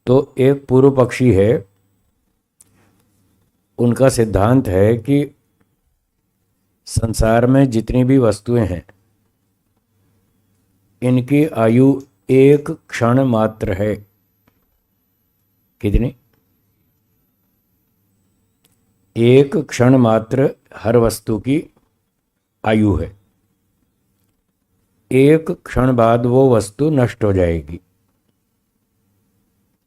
तो एक पूर्व पक्षी है, उनका सिद्धांत है कि संसार में जितनी भी वस्तुएं हैं इनकी आयु एक क्षण मात्र है। कितनी? एक क्षण मात्र हर वस्तु की आयु है। एक क्षण बाद वो वस्तु नष्ट हो जाएगी।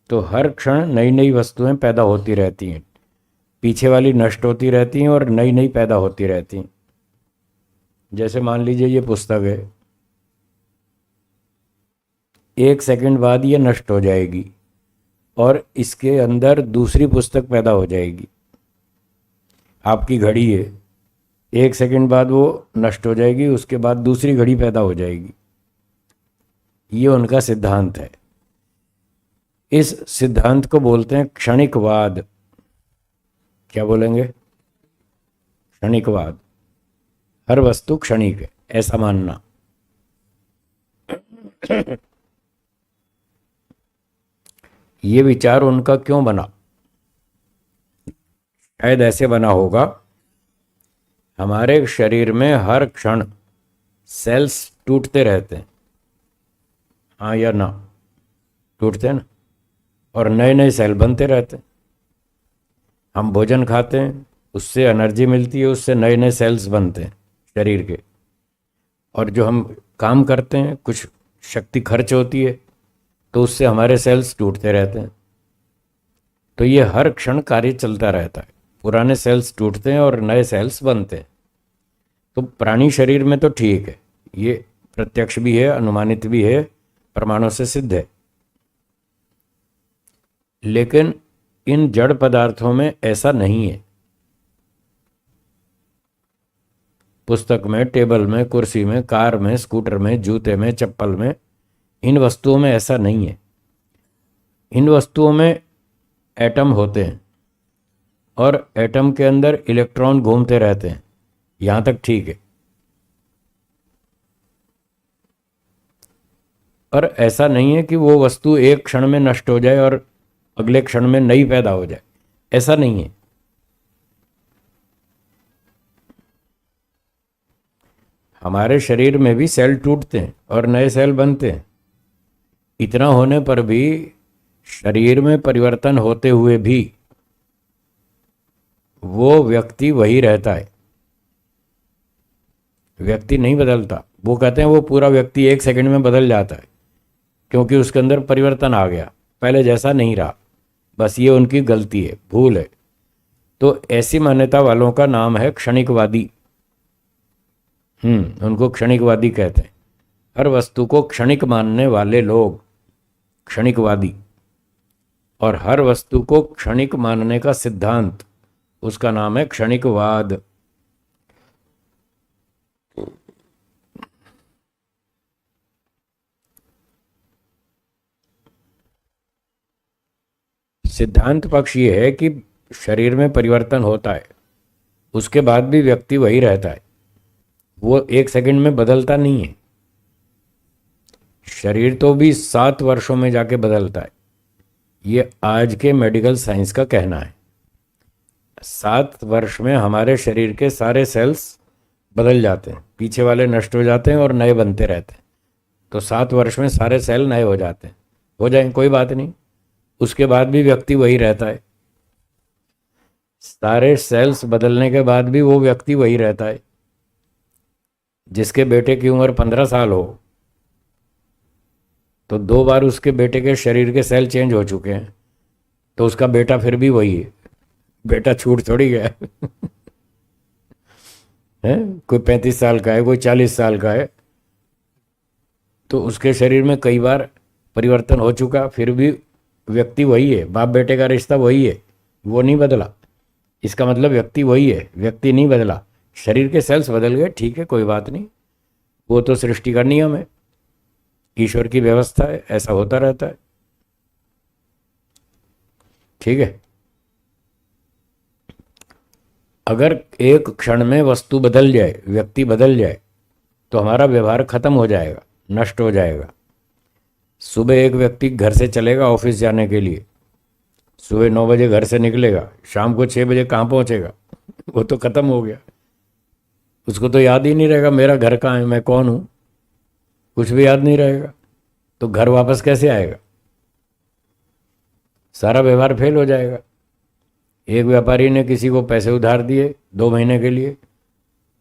तो हर क्षण नई नई वस्तुएं पैदा होती रहती हैं, पीछे वाली नष्ट होती रहती हैं और नई नई पैदा होती रहती हैं। जैसे मान लीजिए ये पुस्तक है, एक सेकंड बाद ये नष्ट हो जाएगी और इसके अंदर दूसरी पुस्तक पैदा हो जाएगी। आपकी घड़ी है, एक सेकंड बाद वो नष्ट हो जाएगी, उसके बाद दूसरी घड़ी पैदा हो जाएगी। ये उनका सिद्धांत है। इस सिद्धांत को बोलते हैं क्षणिकवाद। क्या बोलेंगे? क्षणिकवाद। हर वस्तु क्षणिक है, ऐसा मानना। ये विचार उनका क्यों बना? शायद ऐसे बना होगा, हमारे शरीर में हर क्षण सेल्स टूटते रहते हैं, हाँ या ना? टूटते हैं ना, और नए नए सेल बनते रहते हैं। हम भोजन खाते हैं, उससे एनर्जी मिलती है, उससे नए नए सेल्स बनते हैं शरीर के। और जो हम काम करते हैं, कुछ शक्ति खर्च होती है, तो उससे हमारे सेल्स टूटते रहते हैं। तो ये हर क्षण कार्य चलता रहता है। पुराने सेल्स टूटते हैं और नए सेल्स बनते हैं। तो प्राणी शरीर में तो ठीक है, ये प्रत्यक्ष भी है, अनुमानित भी है, प्रमाणों से सिद्ध है। लेकिन इन जड़ पदार्थों में ऐसा नहीं है। पुस्तक में, टेबल में, कुर्सी में, कार में, स्कूटर में, जूते में, चप्पल में, इन वस्तुओं में ऐसा नहीं है। इन वस्तुओं में एटम होते हैं और एटम के अंदर इलेक्ट्रॉन घूमते रहते हैं, यहां तक ठीक है। पर ऐसा नहीं है कि वो वस्तु एक क्षण में नष्ट हो जाए और अगले क्षण में नई पैदा हो जाए, ऐसा नहीं है। हमारे शरीर में भी सेल टूटते हैं और नए सेल बनते हैं। इतना होने पर भी, शरीर में परिवर्तन होते हुए भी वो व्यक्ति वही रहता है, व्यक्ति नहीं बदलता। वो कहते हैं वो पूरा व्यक्ति एक सेकंड में बदल जाता है, क्योंकि उसके अंदर परिवर्तन आ गया, पहले जैसा नहीं रहा। बस ये उनकी गलती है, भूल है। तो ऐसी मान्यता वालों का नाम है क्षणिकवादी। उनको क्षणिकवादी कहते हैं। हर वस्तु को क्षणिक मानने वाले लोग क्षणिकवादी। और हर वस्तु को क्षणिक मानने का सिद्धांत, उसका नाम है क्षणिकवाद। सिद्धांत पक्ष ये है कि शरीर में परिवर्तन होता है, उसके बाद भी व्यक्ति वही रहता है, वो एक सेकंड में बदलता नहीं है। शरीर तो भी 7 वर्षों में जाके बदलता है, ये आज के मेडिकल साइंस का कहना है। 7 वर्ष में हमारे शरीर के सारे सेल्स बदल जाते हैं, पीछे वाले नष्ट हो जाते हैं और नए बनते रहते हैं। तो 7 वर्ष में सारे सेल नए हो जाते हैं, हो जाए कोई बात नहीं, उसके बाद भी व्यक्ति वही रहता है। सारे सेल्स बदलने के बाद भी वो व्यक्ति वही रहता है। जिसके बेटे की उम्र 15 साल हो, तो 2 बार उसके बेटे के शरीर के सेल चेंज हो चुके हैं, तो उसका बेटा फिर भी वही है। बेटा छूट थोड़ी गया है। कोई 35 साल का है, कोई 40 साल का है, तो उसके शरीर में कई बार परिवर्तन हो चुका, फिर भी व्यक्ति वही है। बाप बेटे का रिश्ता वही है, वो नहीं बदला। इसका मतलब व्यक्ति वही है, व्यक्ति नहीं बदला। शरीर के सेल्स बदल गए, ठीक है, कोई बात नहीं, वो तो सृष्टि का नियम है, ईश्वर की व्यवस्था है, ऐसा होता रहता है। ठीक है। अगर एक क्षण में वस्तु बदल जाए, व्यक्ति बदल जाए, तो हमारा व्यवहार खत्म हो जाएगा, नष्ट हो जाएगा। सुबह एक व्यक्ति घर से चलेगा ऑफिस जाने के लिए, सुबह 9 बजे घर से निकलेगा, शाम को 6 बजे कहाँ पहुँचेगा? वो तो खत्म हो गया। उसको तो याद ही नहीं रहेगा मेरा घर कहाँ है, मैं कौन हूँ, कुछ भी याद नहीं रहेगा। तो घर वापस कैसे आएगा? सारा व्यवहार फेल हो जाएगा। एक व्यापारी ने किसी को पैसे उधार दिए 2 महीने के लिए,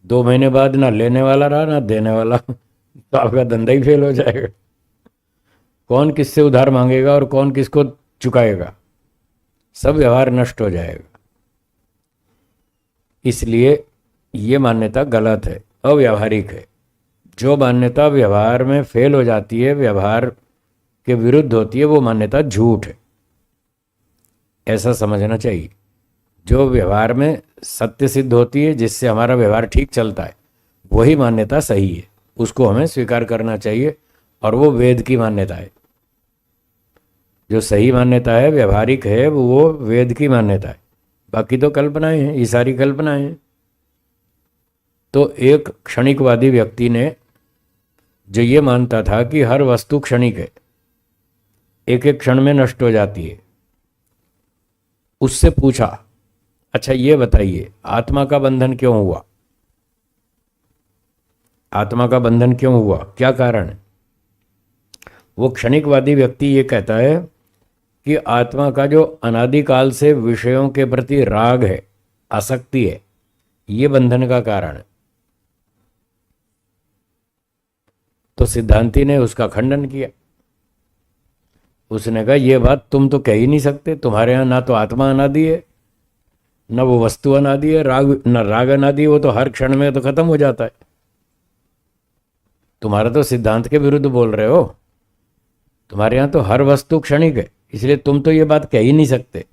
2 महीने बाद ना लेने वाला रहा ना देने वाला तो आपका धंधा ही फेल हो जाएगा। कौन किससे उधार मांगेगा और कौन किसको चुकाएगा? सब व्यवहार नष्ट हो जाएगा। इसलिए ये मान्यता गलत है, अव्यावहारिक है। जो मान्यता व्यवहार में फेल हो जाती है, व्यवहार के विरुद्ध होती है, वो मान्यता झूठ है, ऐसा समझना चाहिए। जो व्यवहार में सत्य सिद्ध होती है, जिससे हमारा व्यवहार ठीक चलता है, वही मान्यता सही है, उसको हमें स्वीकार करना चाहिए। और वो वेद की मान्यता है। जो सही मान्यता है, व्यवहारिक है, वो वेद की मान्यता है। बाकी तो कल्पनाएं हैं, ये सारी कल्पनाएं हैं। तो एक क्षणिकवादी व्यक्ति ने, जो ये मानता था कि हर वस्तु क्षणिक है, एक एक क्षण में नष्ट हो जाती है, उससे पूछा, अच्छा ये बताइए आत्मा का बंधन क्यों हुआ? आत्मा का बंधन क्यों हुआ, क्या कारण है? वो क्षणिकवादी व्यक्ति ये कहता है कि आत्मा का जो अनादिकाल से विषयों के प्रति राग है, आसक्ति है, ये बंधन का कारण है। तो सिद्धांती ने उसका खंडन किया। उसने कहा ये बात तुम तो कह ही नहीं सकते, तुम्हारे यहाँ ना तो आत्मा अनादि है, न वो वस्तु अनादि है, राग न राग अनादि है, वो तो हर क्षण में तो खत्म हो जाता है। तुम्हारा तो सिद्धांत के विरुद्ध बोल रहे हो। तुम्हारे यहाँ तो हर वस्तु क्षणिक है, इसलिए तुम तो ये बात कह ही नहीं सकते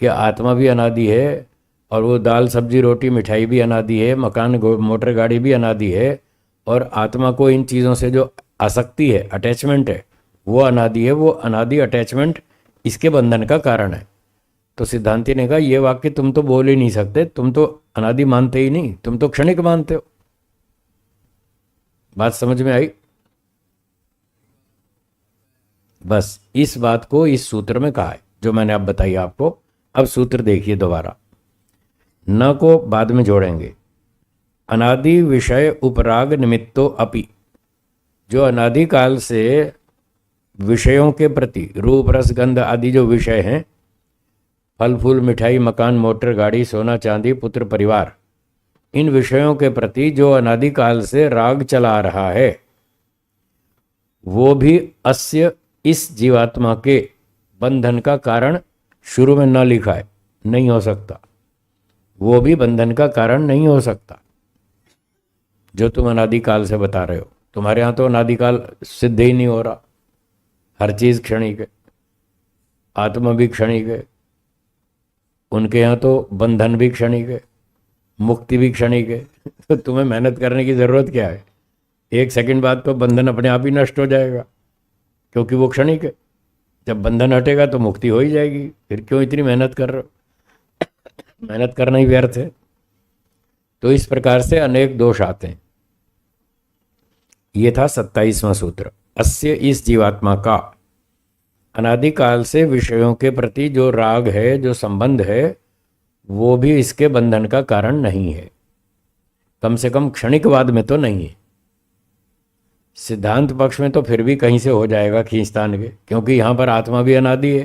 कि आत्मा भी अनादि है, और वो दाल सब्जी रोटी मिठाई भी अनादि है, मकान मोटर गाड़ी भी अनादि है, और आत्मा को इन चीज़ों से जो आसक्ति है, अटैचमेंट है, वो अनादि है। वो अनादि अटैचमेंट इसके बंधन का कारण है। तो सिद्धांति ने कहा ये वाक्य तुम तो बोल ही नहीं सकते, तुम तो अनादि मानते ही नहीं, तुम तो क्षणिक मानते हो। बात समझ में आई? बस इस बात को इस सूत्र में कहा है जो मैंने अब बताई आपको। अब सूत्र देखिए दोबारा, न को बाद में जोड़ेंगे। अनादि विषय उपराग निमित्तो अपि, जो अनादि काल से विषयों के प्रति, रूप रस गंध आदि जो विषय हैं, फल फूल मिठाई मकान मोटर गाड़ी सोना चांदी पुत्र परिवार, इन विषयों के प्रति जो अनादि काल से राग चला आ रहा है, वो भी अस्य, इस जीवात्मा के बंधन का कारण शुरू में न लिखा है, नहीं हो सकता। वो भी बंधन का कारण नहीं हो सकता जो तुम अनादिकाल से बता रहे हो। तुम्हारे यहाँ तो अनादिकाल सिद्ध ही नहीं हो रहा, हर चीज क्षणिक है, आत्मा भी क्षणिक है, उनके यहाँ तो बंधन भी क्षणिक है, मुक्ति भी क्षणिक है। तो तुम्हें मेहनत करने की जरूरत क्या है? 1 सेकंड बाद तो बंधन अपने आप ही नष्ट हो जाएगा, क्योंकि वो क्षणिक है। जब बंधन हटेगा तो मुक्ति हो ही जाएगी, फिर क्यों इतनी मेहनत कर रहे हो? मेहनत करना ही व्यर्थ है। तो इस प्रकार से अनेक दोष आते हैं। ये था 27वां सूत्र। अस्य, इस जीवात्मा का, अनादिकाल से विषयों के प्रति जो राग है, जो संबंध है, वो भी इसके बंधन का कारण नहीं है, कम से कम क्षणिकवाद में तो नहीं है। सिद्धांत पक्ष में तो फिर भी कहीं से हो जाएगा खींचतान के, क्योंकि यहाँ पर आत्मा भी अनादि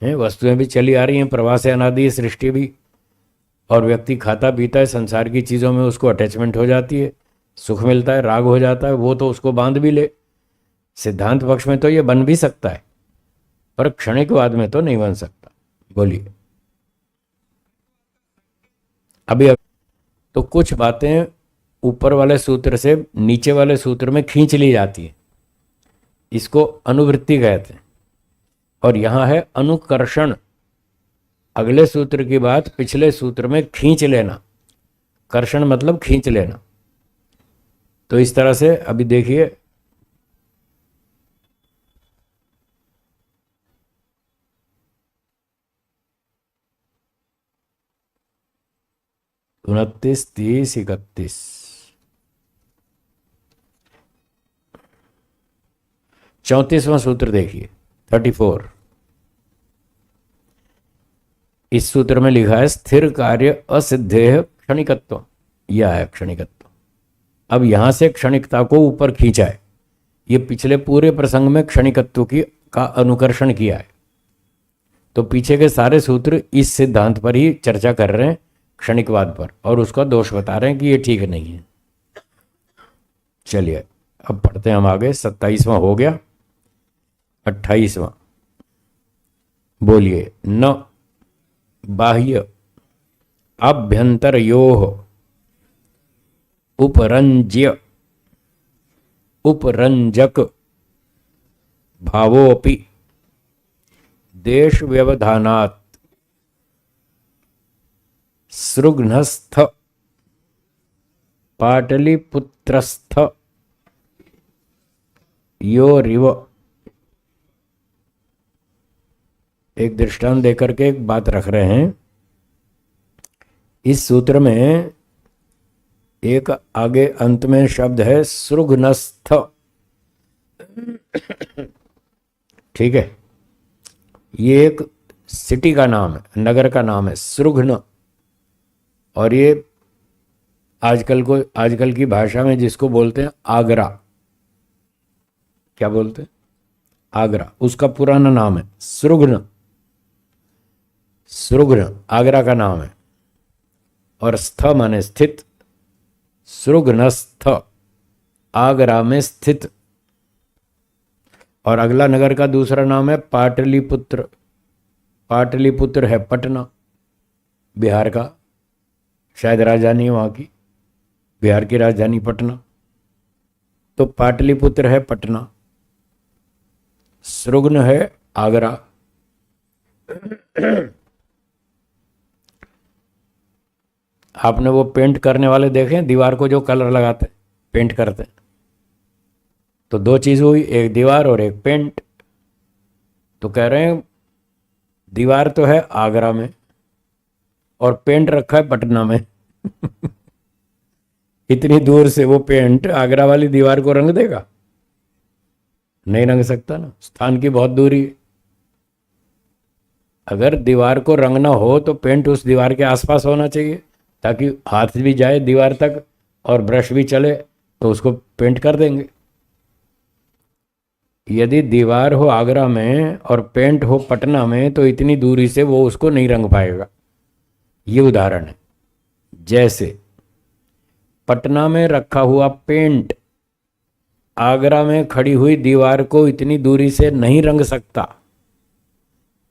है, वस्तुएं भी चली आ रही हैं, प्रवाह से अनादि है सृष्टि भी, और व्यक्ति खाता पीता है, संसार की चीज़ों में उसको अटैचमेंट हो जाती है, सुख मिलता है, राग हो जाता है, वो तो उसको बांध भी ले। सिद्धांत पक्ष में तो ये बन भी सकता है, पर क्षणिकवाद में तो नहीं बन सकता। बोलिए अभी। तो कुछ बातें ऊपर वाले सूत्र से नीचे वाले सूत्र में खींच ली जाती है, इसको अनुवृत्ति कहते हैं। और यहां है अनुकर्षण, अगले सूत्र की बात पिछले सूत्र में खींच लेना। कर्षण मतलब खींच लेना। तो इस तरह से अभी देखिए, उनतीस 30 31, 34वां सूत्र देखिए, 34। इस सूत्र में लिखा है स्थिर कार्य असिद्धेय क्षणिकत्व, यह है क्षणिकत्व। अब यहां से क्षणिकता को ऊपर खींचा है। ये पिछले पूरे प्रसंग में क्षणिकत्व की का अनुकर्षण किया है, तो पीछे के सारे सूत्र इस सिद्धांत पर ही चर्चा कर रहे हैं, क्षणिकवाद पर, और उसका दोष बता रहे हैं कि ये ठीक नहीं है। चलिए अब पढ़ते हैं हम आगे। 27वां हो गया, 28वां बोलिए। न बाह्य आभ्यंतरयोः उपरंज्य उपरंजक भावोऽपि देश व्यवधानात् सृग्नस्थ पाटलिपुत्रस्थ योरिव। एक दृष्टांत देकर के एक बात रख रहे हैं। इस सूत्र में एक आगे अंत में शब्द है सृग्नस्थ, ठीक है। ये एक सिटी का नाम है, नगर का नाम है सृग्न, और ये आजकल की भाषा में जिसको बोलते हैं आगरा, क्या बोलते हैं, आगरा, उसका पुराना नाम है सृग्न। सृग्न आगरा का नाम है, और स्थ माने स्थित, सृग्नस्थ आगरा में स्थित। और अगला नगर का दूसरा नाम है पाटलिपुत्र। पाटलिपुत्र है पटना, बिहार का, शायद राजधानी वहाँ की, बिहार की राजधानी पटना। तो पाटलिपुत्र है पटना, सृग्न है आगरा। आपने वो पेंट करने वाले देखे हैं, दीवार को जो कलर लगाते हैं, पेंट करते हैं, तो दो चीज़ हुई, एक दीवार और एक पेंट। तो कह रहे हैं दीवार तो है आगरा में और पेंट रखा है पटना में। इतनी दूर से वो पेंट आगरा वाली दीवार को रंग देगा? नहीं रंग सकता ना, स्थान की बहुत दूरी है। अगर दीवार को रंगना हो तो पेंट उस दीवार के आसपास होना चाहिए, ताकि हाथ भी जाए दीवार तक और ब्रश भी चले तो उसको पेंट कर देंगे। यदि दीवार हो आगरा में और पेंट हो पटना में तो इतनी दूरी से वो उसको नहीं रंग पाएगा। ये उदाहरण है। जैसे पटना में रखा हुआ पेंट आगरा में खड़ी हुई दीवार को इतनी दूरी से नहीं रंग सकता,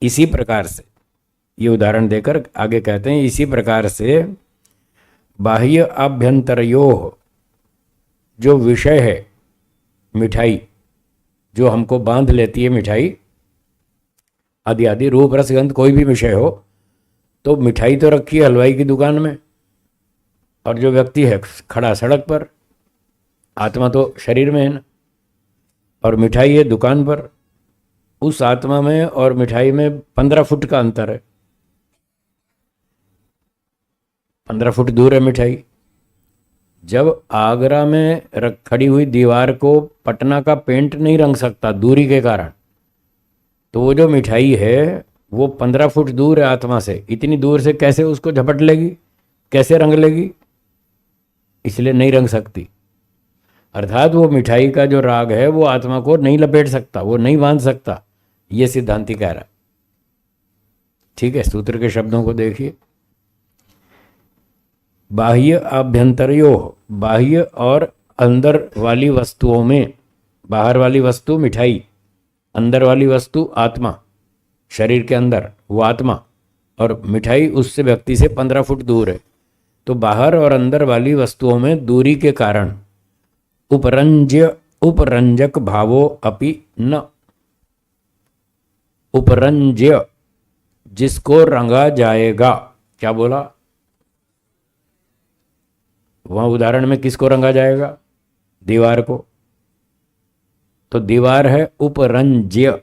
इसी प्रकार से ये उदाहरण देकर आगे कहते हैं, इसी प्रकार से बाह्य आभ्यंतरयोः, जो विषय है मिठाई, जो हमको बांध लेती है मिठाई आदि आदि, रूप रस गंध कोई भी विषय हो, तो मिठाई तो रखी है हलवाई की दुकान में, और जो व्यक्ति है खड़ा सड़क पर, आत्मा तो शरीर में है ना, और मिठाई है दुकान पर। उस आत्मा में और मिठाई में 15 फुट का अंतर है, 15 फुट दूर है मिठाई। जब आगरा में खड़ी हुई दीवार को पटना का पेंट नहीं रंग सकता दूरी के कारण, तो वो जो मिठाई है वो 15 फुट दूर है आत्मा से, इतनी दूर से कैसे उसको झपट लेगी, कैसे रंग लेगी? इसलिए नहीं रंग सकती। अर्थात वो मिठाई का जो राग है वो आत्मा को नहीं लपेट सकता, वो नहीं बांध सकता, ये सिद्धांति कह रहा है। ठीक है, सूत्र के शब्दों को देखिए। बाह्य आभ्यंतरयोः, बाह्य और अंदर वाली वस्तुओं में, बाहर वाली वस्तु मिठाई, अंदर वाली वस्तु आत्मा, शरीर के अंदर वो आत्मा, और मिठाई उससे व्यक्ति से 15 फुट दूर है। तो बाहर और अंदर वाली वस्तुओं में दूरी के कारण उपरंजक भावो अपि न, उपरंज्य जिसको रंगा जाएगा, क्या बोला वहां उदाहरण में, किसको रंगा जाएगा? दीवार को। तो दीवार है उपरंज्य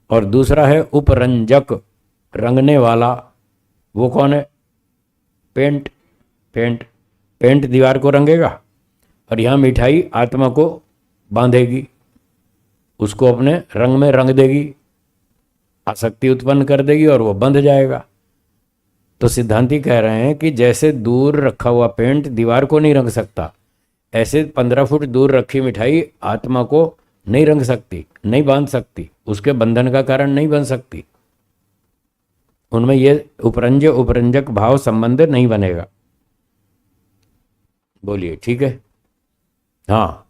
और दूसरा है उपरंजक, रंगने वाला। वो कौन है? पेंट। पेंट दीवार को रंगेगा, और यहाँ मिठाई आत्मा को बांधेगी, उसको अपने रंग में रंग देगी। आसक्ति उत्पन्न कर देगी और वो बंध जाएगा। तो सिद्धांती कह रहे हैं कि जैसे दूर रखा हुआ पेंट दीवार को नहीं रंग सकता, ऐसे 15 फुट दूर रखी मिठाई आत्मा को नहीं रंग सकती, नहीं बांध सकती, उसके बंधन का कारण नहीं बन सकती। उनमें ये उपरंज उपरंजक भाव संबंध नहीं बनेगा। बोलिए, ठीक है? हाँ,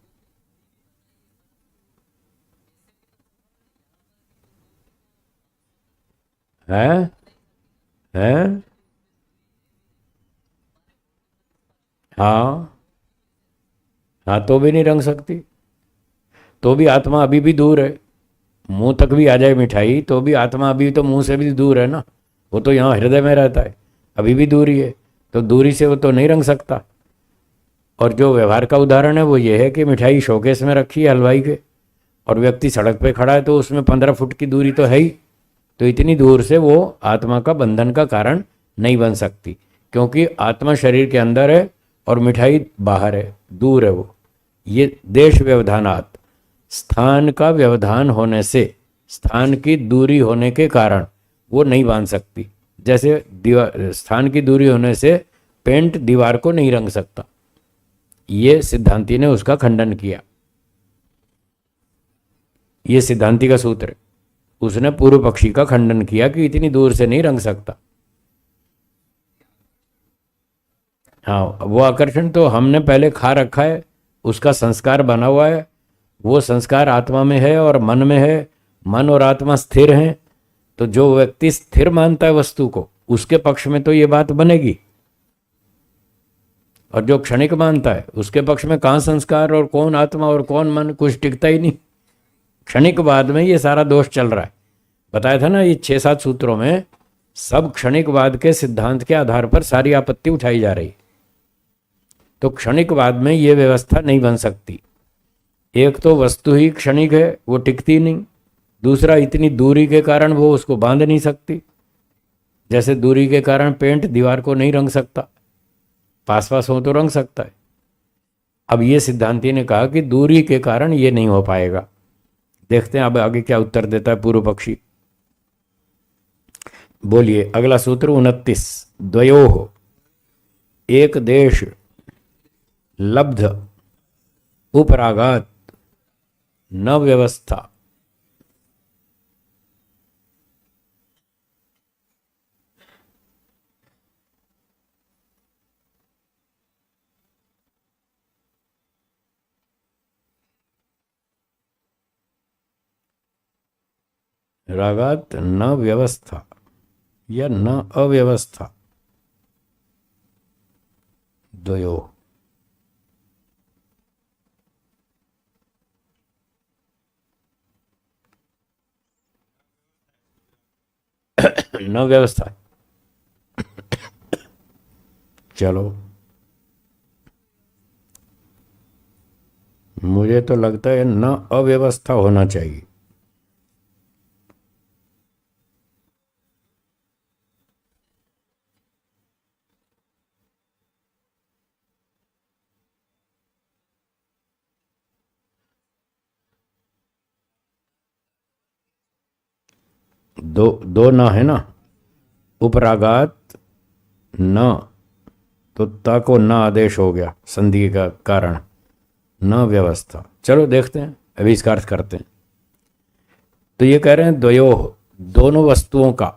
है है। हाँ हाँ, तो भी नहीं रंग सकती, तो भी आत्मा अभी भी दूर है। मुंह तक भी आ जाए मिठाई तो भी आत्मा अभी तो मुंह से भी दूर है ना, वो तो यहाँ हृदय में रहता है, अभी भी दूरी है, तो दूरी से वो तो नहीं रंग सकता। और जो व्यवहार का उदाहरण है वो ये है कि मिठाई शोकेस में रखी है हलवाई के, और व्यक्ति सड़क पे खड़ा है, तो उसमें 15 फुट की दूरी तो है ही, तो इतनी दूर से वो आत्मा का बंधन का कारण नहीं बन सकती, क्योंकि आत्मा शरीर के अंदर है और मिठाई बाहर है, दूर है वो। ये देश व्यवधानात, स्थान का व्यवधान होने से, स्थान की दूरी होने के कारण वो नहीं बांध सकती। जैसे दीवार, स्थान की दूरी होने से पेंट दीवार को नहीं रंग सकता। ये सिद्धांती ने उसका खंडन किया। ये सिद्धांती का सूत्र है, उसने पूर्व पक्षी का खंडन किया कि इतनी दूर से नहीं रंग सकता। हाँ, वो आकर्षण तो हमने पहले खा रखा है, उसका संस्कार बना हुआ है, वो संस्कार आत्मा में है और मन में है, मन और आत्मा स्थिर हैं। तो जो व्यक्ति स्थिर मानता है वस्तु को, उसके पक्ष में तो ये बात बनेगी, और जो क्षणिक मानता है उसके पक्ष में कहाँ संस्कार और कौन आत्मा और कौन मन, कुछ टिकता ही नहीं। क्षणिकवाद में ये सारा दोष चल रहा है। बताया था ना, ये 6-7 सूत्रों में सब क्षणिकवाद के सिद्धांत के आधार पर सारी आपत्ति उठाई जा रही। तो क्षणिकवाद में ये व्यवस्था नहीं बन सकती। एक तो वस्तु ही क्षणिक है, वो टिकती नहीं। दूसरा, इतनी दूरी के कारण वो उसको बांध नहीं सकती। जैसे दूरी के कारण पेंट दीवार को नहीं रंग सकता, पास पास हो तो रंग सकता है। अब ये सिद्धांती ने कहा कि दूरी के कारण ये नहीं हो पाएगा। देखते हैं अब आगे क्या उत्तर देता है पूर्व पक्षी। बोलिए, अगला सूत्र 29। द्वयोः एक देश लब्ध उपरागात न व्यवस्था। रागात न व्यवस्था या न अव्यवस्था, द्वयो। न व्यवस्था, चलो मुझे तो लगता है न अव्यवस्था होना चाहिए। दो दो न है ना, उपरागात न, तो ता को न आदेश हो गया संधि का कारण, न व्यवस्था। चलो देखते हैं, अभी इसका अर्थ करते हैं। तो ये कह रहे हैं द्वयोः, दोनों वस्तुओं का,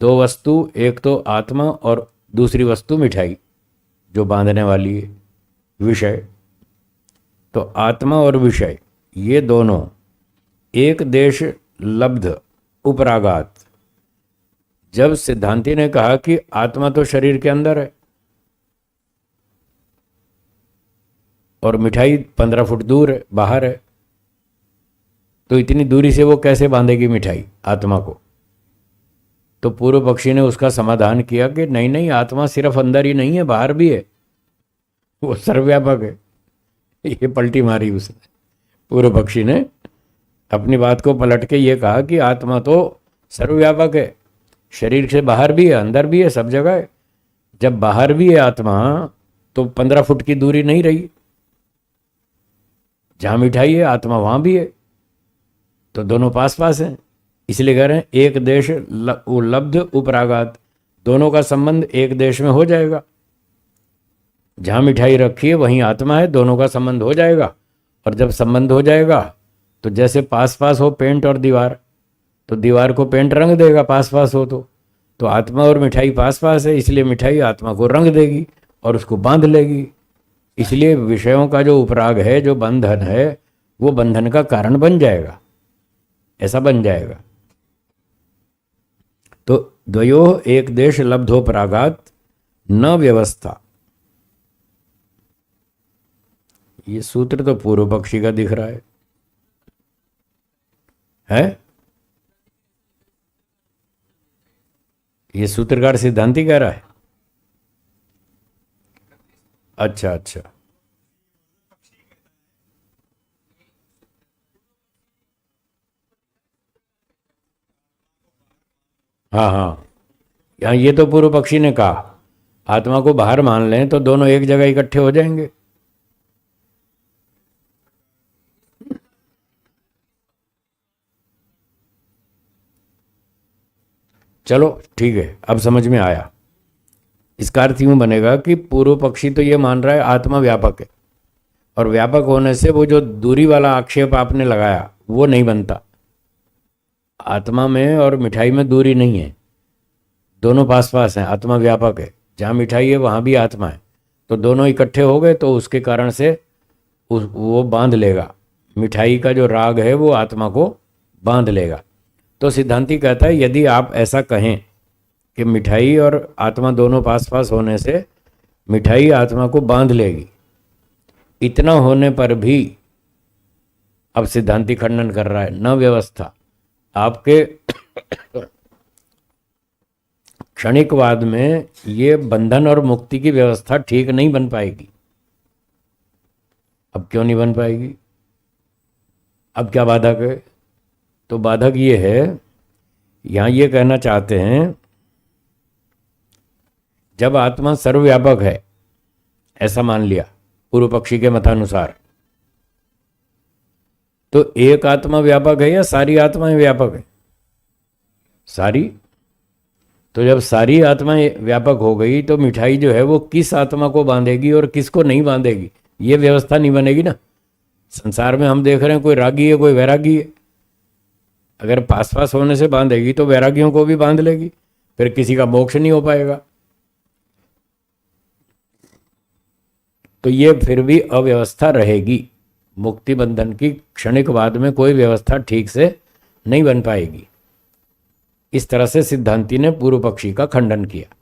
दो वस्तु, एक तो आत्मा और दूसरी वस्तु मिठाई जो बांधने वाली है, विषय। तो आत्मा और विषय ये दोनों एक देश लब्ध उपरागात। जब सिद्धांती ने कहा कि आत्मा तो शरीर के अंदर है और मिठाई 15 फुट दूर है, बाहर है, तो इतनी दूरी से वो कैसे बांधेगी मिठाई आत्मा को? तो पूर्व पक्षी ने उसका समाधान किया कि नहीं नहीं, आत्मा सिर्फ अंदर ही नहीं है, बाहर भी है, वो सर्वव्यापक है। ये पलटी मारी उसने, पूर्व पक्षी ने अपनी बात को पलट के ये कहा कि आत्मा तो सर्वव्यापक है, शरीर से बाहर भी है, अंदर भी है, सब जगह है। जब बाहर भी है आत्मा, तो 15 फुट की दूरी नहीं रही। जहां मिठाई है आत्मा वहां भी है, तो दोनों पास पास हैं। इसलिए कह रहे हैं एक देश लब्ध उपरागात, दोनों का संबंध एक देश में हो जाएगा। जहाँ मिठाई रखी है वहीं आत्मा है, दोनों का संबंध हो जाएगा। और जब संबंध हो जाएगा तो जैसे पास पास हो पेंट और दीवार, तो दीवार को पेंट रंग देगा, पास पास हो तो आत्मा और मिठाई पास पास है, इसलिए मिठाई आत्मा को रंग देगी और उसको बांध लेगी। इसलिए विषयों का जो उपराग है, जो बंधन है, वो बंधन का कारण बन जाएगा, ऐसा बन जाएगा। तो द्वयोः एक देश लब्धोपरागात न व्यवस्था। ये सूत्र तो पूर्व पक्षी का दिख रहा है? ये सूत्रकार सिद्धांति कह रहा है। अच्छा अच्छा, हाँ हाँ, यहाँ ये तो पूर्व पक्षी ने कहा आत्मा को बाहर मान लें तो दोनों एक जगह इकट्ठे हो जाएंगे। चलो ठीक है, अब समझ में आया। इसका अर्थ यूं बनेगा कि पूर्व पक्षी तो ये मान रहा है आत्मा व्यापक है, और व्यापक होने से वो जो दूरी वाला आक्षेप आपने लगाया वो नहीं बनता। आत्मा में और मिठाई में दूरी नहीं है, दोनों पास पास हैं, आत्मा व्यापक है। जहाँ मिठाई है वहाँ भी आत्मा है, तो दोनों इकट्ठे हो गए तो उसके कारण से वो बांध लेगा। मिठाई का जो राग है वो आत्मा को बांध लेगा। तो सिद्धांति कहता है यदि आप ऐसा कहें कि मिठाई और आत्मा दोनों पास पास होने से मिठाई आत्मा को बांध लेगी, इतना होने पर भी अब सिद्धांति खंडन कर रहा है, न व्यवस्था। आपके क्षणिकवाद में ये बंधन और मुक्ति की व्यवस्था ठीक नहीं बन पाएगी। अब क्यों नहीं बन पाएगी? अब क्या बाधक है? तो बाधक ये है, यहां ये कहना चाहते हैं जब आत्मा सर्वव्यापक है, ऐसा मान लिया पूर्व पक्षी के मतानुसार, तो एक आत्मा व्यापक है या सारी आत्माएं व्यापक है? सारी। तो जब सारी आत्माएं व्यापक हो गई तो मिठाई जो है वो किस आत्मा को बांधेगी और किसको नहीं बांधेगी, ये व्यवस्था नहीं बनेगी ना। संसार में हम देख रहे हैं कोई रागी है कोई वैरागी है, अगर पास पास होने से बांधेगी तो वैरागियों को भी बांध लेगी, फिर किसी का मोक्ष नहीं हो पाएगा। तो ये फिर भी अव्यवस्था रहेगी। मुक्ति बंधन की क्षणिकवाद में कोई व्यवस्था ठीक से नहीं बन पाएगी। इस तरह से सिद्धांति ने पूर्व पक्षी का खंडन किया,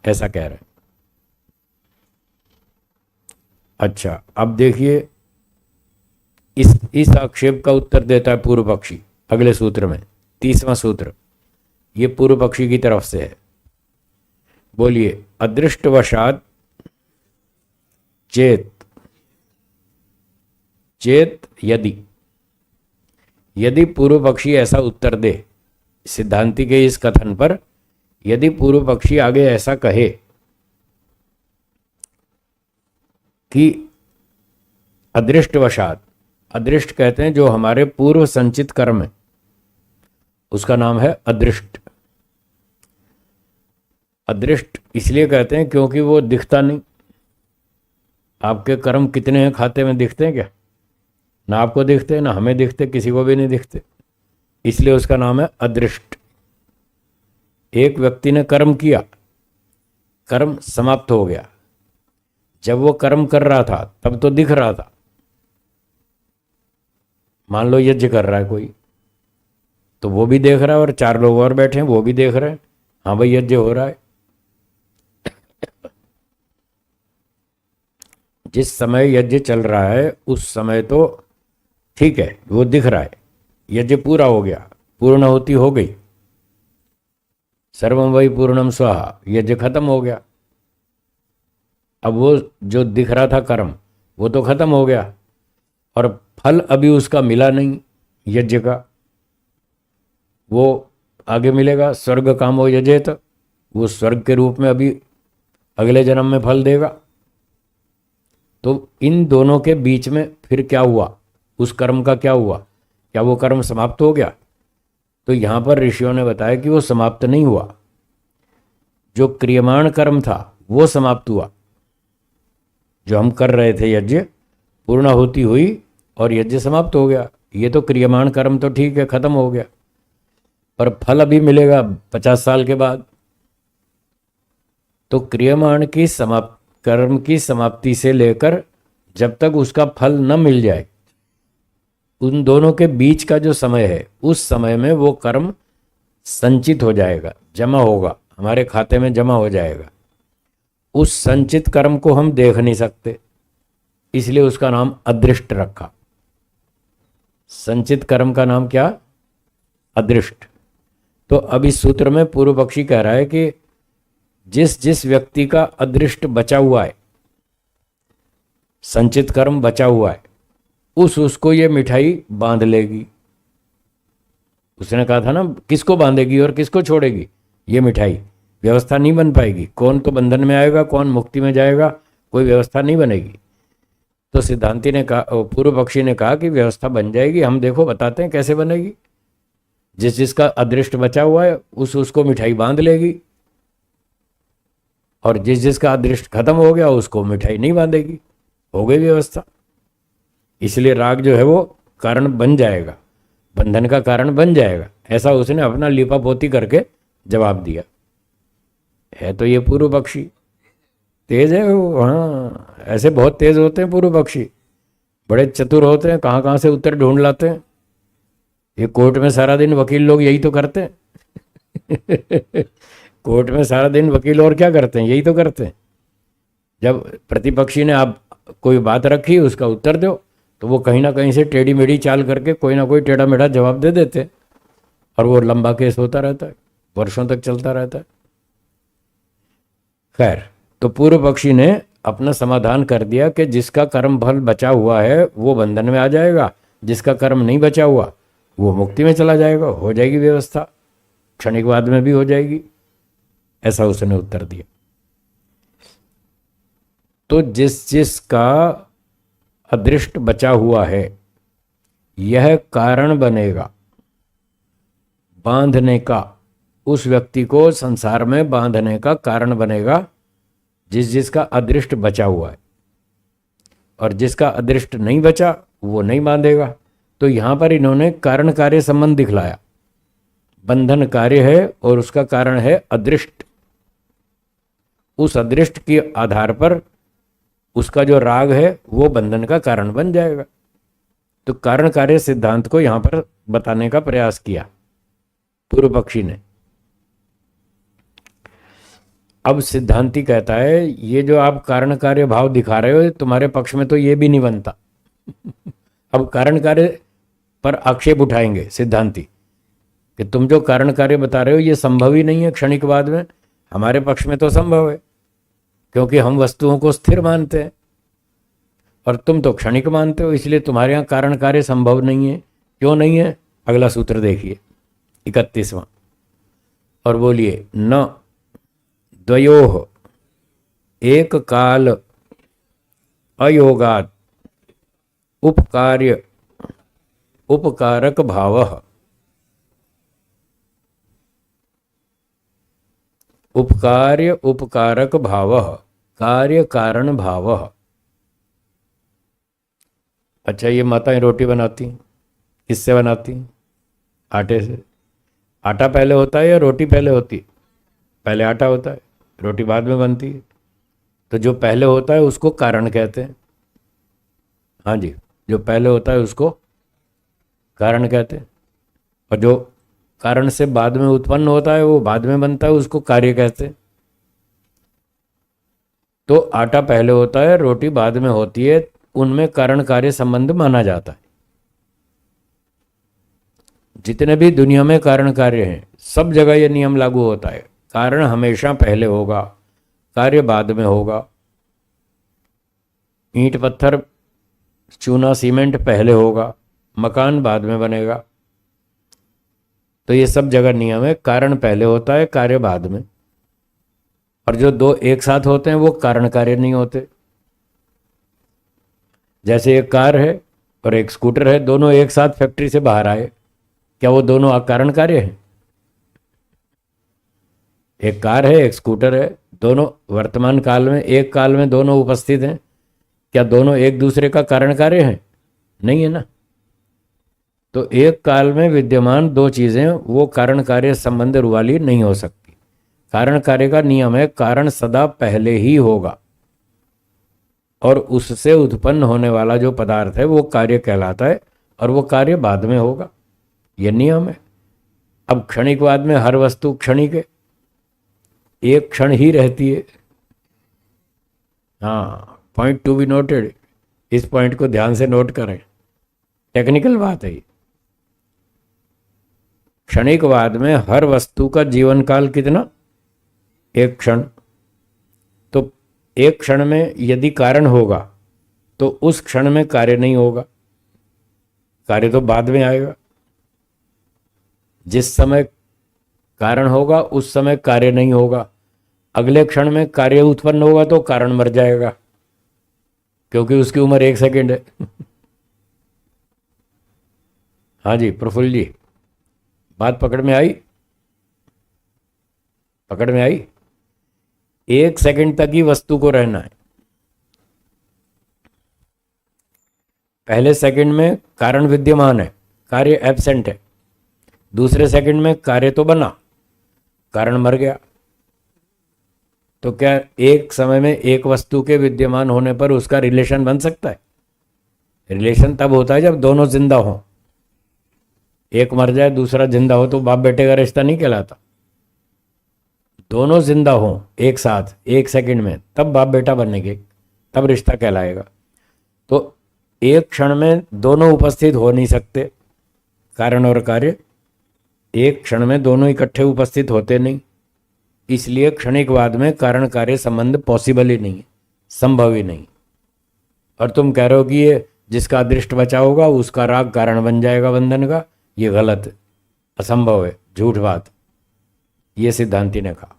ऐसा कह रहे हैं। अच्छा, अब देखिए इस आक्षेप का उत्तर देता है पूर्व पक्षी अगले सूत्र में, 30वां सूत्र। ये पूर्व पक्षी की तरफ से है। बोलिए, अदृष्टवशात चेत यदि पूर्व पक्षी ऐसा उत्तर दे सिद्धांति के इस कथन पर, यदि पूर्व पक्षी आगे ऐसा कहे कि अदृष्टवशात, अदृष्ट कहते हैं जो हमारे पूर्व संचित कर्म है उसका नाम है अदृष्ट। अदृष्ट इसलिए कहते हैं क्योंकि वो दिखता नहीं। आपके कर्म कितने हैं खाते में दिखते हैं क्या? ना आपको दिखते ना हमें दिखते, किसी को भी नहीं दिखते, इसलिए उसका नाम है अदृष्ट। एक व्यक्ति ने कर्म किया, कर्म समाप्त हो गया, जब वो कर्म कर रहा था तब तो दिख रहा था। मान लो यज्ञ कर रहा है कोई, तो वो भी देख रहा है और 4 लोग और बैठे हैं वो भी देख रहे हैं, हाँ भाई यज्ञ हो रहा है। जिस समय यज्ञ चल रहा है उस समय तो ठीक है, वो दिख रहा है, यज्ञ पूरा हो गया, पूर्णाहुति हो गई, सर्वम वही पूर्णम स्वाहा, यज्ञ खत्म हो गया। अब वो जो दिख रहा था कर्म वो तो खत्म हो गया, और फल अभी उसका मिला नहीं यज्ञ का, वो आगे मिलेगा। स्वर्ग कामो यजेत, वो स्वर्ग के रूप में अभी अगले जन्म में फल देगा। तो इन दोनों के बीच में फिर क्या हुआ, उस कर्म का क्या हुआ? क्या वो कर्म समाप्त हो गया? तो यहाँ पर ऋषियों ने बताया कि वो समाप्त नहीं हुआ, जो क्रियमाण कर्म था वो समाप्त हुआ। जो हम कर रहे थे यज्ञ, पूर्णाहुति हुई और यज्ञ समाप्त हो गया। ये तो क्रियमाण कर्म तो ठीक है, खत्म हो गया, पर फल अभी मिलेगा 50 साल के बाद। तो क्रियमाण की कर्म की समाप्ति से लेकर जब तक उसका फल न मिल जाए, उन दोनों के बीच का जो समय है, उस समय में वो कर्म संचित हो जाएगा, जमा होगा, हमारे खाते में जमा हो जाएगा। उस संचित कर्म को हम देख नहीं सकते, इसलिए उसका नाम अदृष्ट रखा। संचित कर्म का नाम क्या? अदृष्ट। तो अब इस सूत्र में पूर्व पक्षी कह रहा है कि जिस जिस व्यक्ति का अदृष्ट बचा हुआ है, संचित कर्म बचा हुआ है, उसको ये मिठाई बांध लेगी। उसने कहा था ना, किसको बांधेगी और किसको छोड़ेगी? ये मिठाई व्यवस्था नहीं बन पाएगी। कौन तो बंधन में आएगा, कौन मुक्ति में जाएगा, कोई व्यवस्था नहीं बनेगी। तो सिद्धांती ने कहा, पूर्व पक्षी ने कहा कि व्यवस्था बन जाएगी, हम देखो बताते हैं कैसे बनेगी। जिस जिसका अदृष्ट बचा हुआ है उसको मिठाई बांध लेगी, और जिस जिसका अदृष्ट खत्म हो गया उसको मिठाई नहीं बांधेगी। हो गई व्यवस्था। इसलिए राग जो है वो कारण बन जाएगा, बंधन का कारण बन जाएगा। ऐसा उसने अपना लिपापोती करके जवाब दिया है। तो ये पूर्व पक्षी तेज है वो। हाँ, ऐसे बहुत तेज होते हैं पूर्व पक्षी, बड़े चतुर होते हैं, कहाँ कहाँ से उत्तर ढूंढ लाते हैं। ये कोर्ट में सारा दिन वकील लोग यही तो करते हैं। कोर्ट में सारा दिन वकील और क्या करते हैं? यही तो करते हैं। जब प्रतिपक्षी ने आप कोई बात रखी, उसका उत्तर दो, तो वो कहीं ना कहीं से टेढ़ी मेढ़ी चाल करके कोई ना कोई टेढ़ा मेढ़ा जवाब दे देते हैं, और वो लंबा केस होता रहता है, वर्षों तक चलता रहता है। खैर, तो पूर्व पक्षी ने अपना समाधान कर दिया कि जिसका कर्म फल बचा हुआ है वो बंधन में आ जाएगा, जिसका कर्म नहीं बचा हुआ वो मुक्ति में चला जाएगा। हो जाएगी व्यवस्था, क्षणिक बाद में भी हो जाएगी। ऐसा उसने उत्तर दिया। तो जिस जिसका अदृष्ट बचा हुआ है, यह कारण बनेगा बांधने का, उस व्यक्ति को संसार में बांधने का कारण बनेगा जिस जिसका अदृष्ट बचा हुआ है। और जिसका अदृष्ट नहीं बचा वो नहीं बांधेगा। तो यहां पर इन्होंने कारण कार्य संबंध दिखलाया। बंधन कार्य है और उसका कारण है अदृष्ट। उस अदृष्ट के आधार पर उसका जो राग है वो बंधन का कारण बन जाएगा। तो कारण कार्य सिद्धांत को यहां पर बताने का प्रयास किया पूर्व पक्षी ने। अब सिद्धांती कहता है, ये जो आप कारण कार्य भाव दिखा रहे हो, तुम्हारे पक्ष में तो ये भी नहीं बनता। अब कारण कार्य पर आक्षेप उठाएंगे सिद्धांती कि तुम जो कारण कार्य बता रहे हो ये संभव ही नहीं है क्षणिक बाद में। हमारे पक्ष में तो संभव है, क्योंकि हम वस्तुओं को स्थिर मानते हैं और तुम तो क्षणिक मानते हो, इसलिए तुम्हारे यहाँ कारण कार्य संभव नहीं है। क्यों नहीं है? अगला सूत्र देखिए, 31वां। और बोलिए, न द्वयोः एक काल अयोगात् उपकार्य उपकारक भावः। उपकार्य उपकारक भावः, कार्य कारण भावः। अच्छा, ये माताएं रोटी बनाती, किससे बनाती? आटे से। आटा पहले होता है या रोटी पहले होती? पहले आटा होता है, रोटी बाद में बनती है। तो जो पहले होता है उसको कारण कहते हैं। हाँ जी, जो पहले होता है उसको कारण कहते हैं, और जो कारण से बाद में उत्पन्न होता है वो बाद में बनता है, उसको कार्य कहते हैं। तो आटा पहले होता है, रोटी बाद में होती है, उनमें कारण कार्य संबंध माना जाता है। जितने भी दुनिया में कारण कार्य हैं, सब जगह ये नियम लागू होता है। कारण हमेशा पहले होगा, कार्य बाद में होगा। ईंट पत्थर चूना सीमेंट पहले होगा, मकान बाद में बनेगा। तो ये सब जगह नियम है, कारण पहले होता है, कार्य बाद में। और जो दो एक साथ होते हैं वो कारण कार्य नहीं होते। जैसे एक कार है और एक स्कूटर है, दोनों एक साथ फैक्ट्री से बाहर आए, क्या वो दोनों कारण कार्य हैं? एक कार है, एक स्कूटर है, दोनों वर्तमान काल में, एक काल में दोनों उपस्थित हैं। क्या दोनों एक दूसरे का कारण कार्य हैं? नहीं है ना। तो एक काल में विद्यमान दो चीजें वो कारण कार्य संबंध वाली नहीं हो सकती। कारण कार्य का नियम है, कारण सदा पहले ही होगा और उससे उत्पन्न होने वाला जो पदार्थ है वो कार्य कहलाता है और वो कार्य बाद में होगा। यह नियम है। अब क्षणिकवाद में हर वस्तु क्षणिक है, एक क्षण ही रहती है। हाँ, पॉइंट टू बी नोटेड। इस पॉइंट को ध्यान से नोट करें, टेक्निकल बात है ये। क्षणिकवाद में हर वस्तु का जीवन काल कितना? एक क्षण। तो एक क्षण में यदि कारण होगा तो उस क्षण में कार्य नहीं होगा, कार्य तो बाद में आएगा। जिस समय कारण होगा उस समय कार्य नहीं होगा, अगले क्षण में कार्य उत्पन्न होगा तो कारण मर जाएगा, क्योंकि उसकी उम्र 1 सेकंड है। हाँ जी प्रफुल्ल जी, बात पकड़ में आई? पकड़ में आई? 1 सेकंड तक ही वस्तु को रहना है। पहले सेकंड में कारण विद्यमान है, कार्य एब्सेंट है। दूसरे सेकंड में कार्य तो बना, कारण मर गया। तो क्या एक समय में एक वस्तु के विद्यमान होने पर उसका रिलेशन बन सकता है? रिलेशन तब होता है जब दोनों जिंदा हो। एक मर जाए दूसरा जिंदा हो तो बाप बेटे का रिश्ता नहीं कहलाता। दोनों जिंदा हो एक साथ 1 सेकंड में, तब बाप बेटा बनेंगे, तब रिश्ता कहलाएगा। तो एक क्षण में दोनों उपस्थित हो नहीं सकते, कारण और कार्य। एक क्षण में दोनों इकट्ठे उपस्थित होते नहीं, इसलिए क्षणिकवाद में कारण कार्य संबंध पॉसिबल ही नहीं है, संभव ही नहीं। और तुम कह रहे हो कि ये जिसका अदृष्ट बचा होगा उसका राग कारण बन जाएगा बंधन का, ये गलत है, असंभव है, झूठ बात। ये सिद्धांति ने कहा।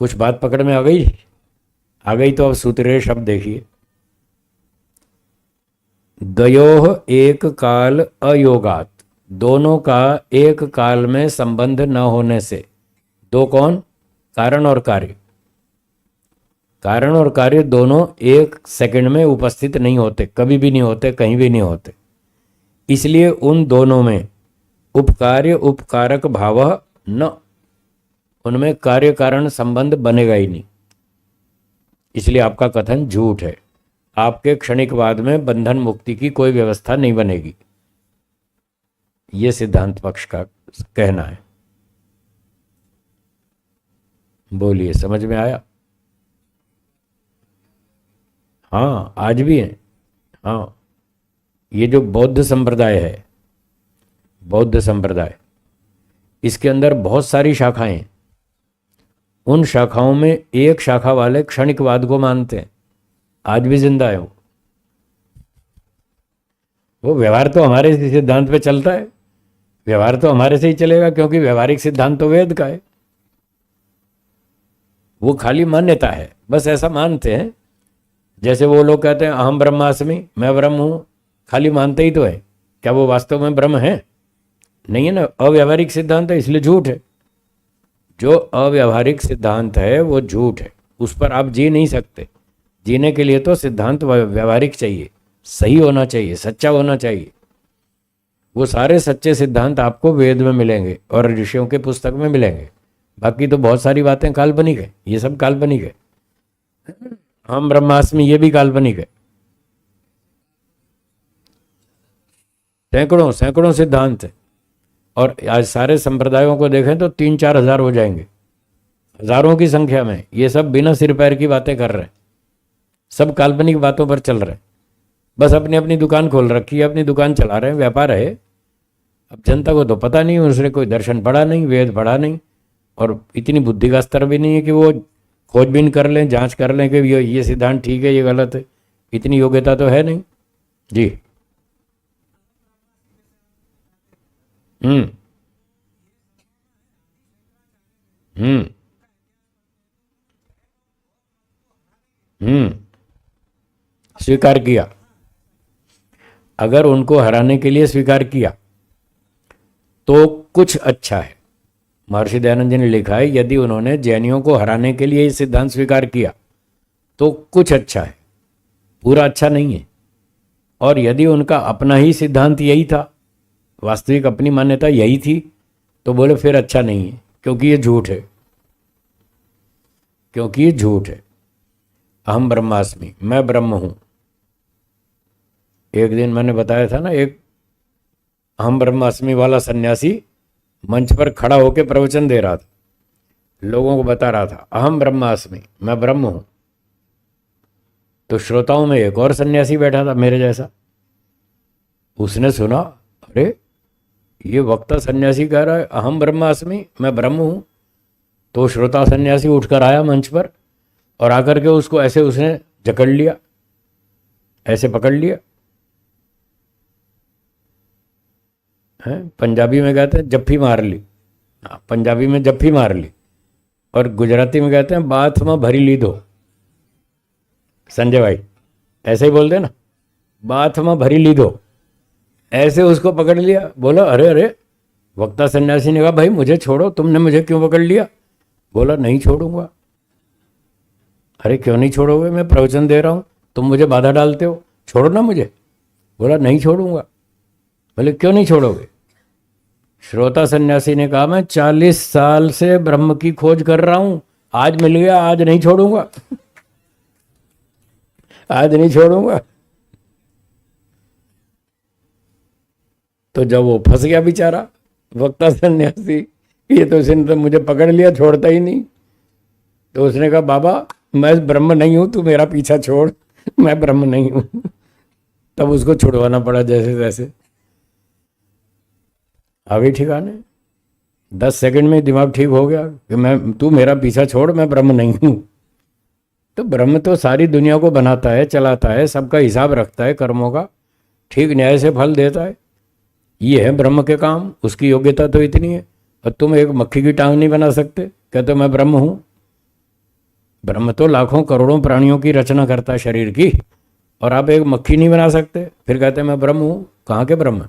कुछ बात पकड़ में आ गई? आ गई तो अब सूत्रीय शब्द देखिए। द्वयोः एक काल अयोगात, दोनों का एक काल में संबंध न होने से। दो कौन? कारण और कार्य। कारण और कार्य दोनों 1 सेकंड में उपस्थित नहीं होते, कभी भी नहीं होते, कहीं भी नहीं होते। इसलिए उन दोनों में उपकार्य उपकारक भाव न, उनमें कार्य कारण संबंध बनेगा ही नहीं। इसलिए आपका कथन झूठ है। आपके क्षणिकवाद में बंधन मुक्ति की कोई व्यवस्था नहीं बनेगी, यह सिद्धांत पक्ष का कहना है। बोलिए, समझ में आया? हाँ, आज भी है। हाँ, ये जो बौद्ध संप्रदाय है, बौद्ध संप्रदाय, इसके अंदर बहुत सारी शाखाएं हैं। उन शाखाओं में एक शाखा वाले क्षणिकवाद को मानते हैं, आज भी जिंदा है वो व्यवहार तो हमारे इसी सिद्धांत पे चलता है। व्यवहार तो हमारे से ही चलेगा, क्योंकि व्यवहारिक सिद्धांत तो वेद का है। वो खाली मान्यता है, बस ऐसा मानते हैं। जैसे वो लोग कहते हैं अहम ब्रह्मास्मि, मैं ब्रह्म हूं, खाली मानते ही तो है। क्या वो वास्तव में ब्रह्म है? नहीं है ना। अव्यवहारिक सिद्धांत है, इसलिए झूठ है। जो अव्यवहारिक सिद्धांत है वो झूठ है, उस पर आप जी नहीं सकते। जीने के लिए तो सिद्धांत व्यवहारिक चाहिए, सही होना चाहिए, सच्चा होना चाहिए। वो सारे सच्चे सिद्धांत आपको वेद में मिलेंगे और ऋषियों के पुस्तक में मिलेंगे। बाकी तो बहुत सारी बातें काल्पनिक है, ये सब काल्पनिक है। हम ब्रह्मास्मि, ये भी काल्पनिक है। सैकड़ों सैकड़ों सिद्धांत है, और आज सारे संप्रदायों को देखें तो 3-4 हजार हो जाएंगे, हजारों की संख्या में। ये सब बिना सिर पैर की बातें कर रहे हैं, सब काल्पनिक बातों पर चल रहे हैं। बस अपनी अपनी दुकान खोल रखी है, अपनी दुकान चला रहे हैं, व्यापार है। अब जनता को तो पता नहीं, उसने कोई दर्शन पढ़ा नहीं, वेद पढ़ा नहीं, और इतनी बुद्धि का स्तर भी नहीं है कि वो खोजबीन कर लें, जांच कर लें कि ये सिद्धांत ठीक है, ये गलत है। इतनी योग्यता तो है नहीं जी। हम्म हम्म हम्म स्वीकार किया। अगर उनको हराने के लिए स्वीकार किया तो कुछ अच्छा है। महर्षि दयानंद जी ने लिखा है, यदि उन्होंने जैनियों को हराने के लिए ये सिद्धांत स्वीकार किया तो कुछ अच्छा है, पूरा अच्छा नहीं है। और यदि उनका अपना ही सिद्धांत यही था, वास्तविक अपनी मान्यता यही थी, तो बोले फिर अच्छा नहीं है, क्योंकि ये झूठ है, क्योंकि ये झूठ है। अहम ब्रह्मास्मि, मैं ब्रह्म हूं। एक दिन मैंने बताया था ना, एक अहम ब्रह्मास्मि वाला सन्यासी मंच पर खड़ा होकर प्रवचन दे रहा था, लोगों को बता रहा था अहम ब्रह्मास्मि, मैं ब्रह्म हूं। तो श्रोताओं में एक और सन्यासी बैठा था मेरे जैसा, उसने सुना, अरे ये वक्ता सन्यासी कह रहा है अहम ब्रह्मास्मि, मैं ब्रह्म हूं। तो श्रोता सन्यासी उठकर आया मंच पर और आकर के उसको ऐसे उसने जकड़ लिया, ऐसे पकड़ लिया है, पंजाबी में कहते हैं जफ्फी मार ली। हाँ, पंजाबी में जफ्फी मार ली, और गुजराती में कहते हैं बाथ में भरी ली दो। संजय भाई ऐसे ही बोलते हैं ना, बाथ में भरी ली दो। ऐसे उसको पकड़ लिया, बोला अरे अरे। वक्ता सन्यासी ने कहा भाई मुझे छोड़ो, तुमने मुझे क्यों पकड़ लिया? बोला नहीं छोड़ूंगा। अरे क्यों नहीं छोड़ोगे, मैं प्रवचन दे रहा हूं, तुम मुझे बाधा डालते हो, छोड़ो ना मुझे। बोला नहीं छोड़ूंगा। बोले क्यों नहीं छोड़ोगे? श्रोता सन्यासी ने कहा मैं 40 साल से ब्रह्म की खोज कर रहा हूं, आज मिल गया, आज नहीं छोड़ूंगा। आज नहीं छोड़ूंगा। तो जब वो फंस गया बेचारा वक्ता सन्यासी, ये तो इसने तो मुझे पकड़ लिया, छोड़ता ही नहीं। तो उसने कहा बाबा मैं ब्रह्म नहीं हूं, तू मेरा पीछा छोड़, मैं ब्रह्म नहीं हूं। तब उसको छुड़वाना पड़ा जैसे तैसे। अभी ठिकाने 10 सेकंड में दिमाग ठीक हो गया कि मैं, तू मेरा पीछा छोड़, मैं ब्रह्म नहीं हूं। तो ब्रह्म तो सारी दुनिया को बनाता है, चलाता है, सबका हिसाब रखता है, कर्मों का ठीक न्याय से फल देता है। ये है ब्रह्म के काम, उसकी योग्यता तो इतनी है। और तुम एक मक्खी की टांग नहीं बना सकते, कहते मैं ब्रह्म हूं। ब्रह्म तो लाखों करोड़ों प्राणियों की रचना करता है शरीर की, और आप एक मक्खी नहीं बना सकते, फिर कहते हैं मैं ब्रह्म हूं। कहाँ के ब्रह्म?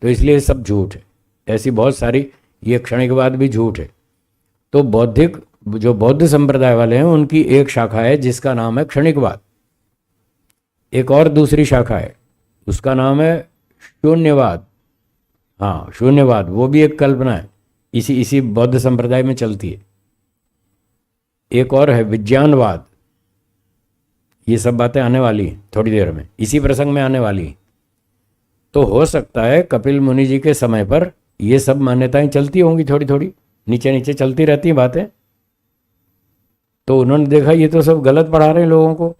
तो इसलिए सब झूठ है। ऐसी बहुत सारी, ये क्षणिकवाद भी झूठ है। तो बौद्धिक, जो बौद्ध संप्रदाय वाले हैं उनकी एक शाखा है जिसका नाम है क्षणिकवाद। एक और दूसरी शाखा है, उसका नाम है शून्यवाद। हाँ शून्यवाद, वो भी एक कल्पना है, इसी इसी बौद्ध संप्रदाय में चलती है। एक और है विज्ञानवाद। ये सब बातें आने वाली हैं थोड़ी देर में, इसी प्रसंग में आने वाली हैं। तो हो सकता है कपिल मुनि जी के समय पर ये सब मान्यताएं चलती होंगी, थोड़ी थोड़ी नीचे नीचे चलती रहती हैं बातें। तो उन्होंने देखा ये तो सब गलत पढ़ा रहे हैं लोगों को,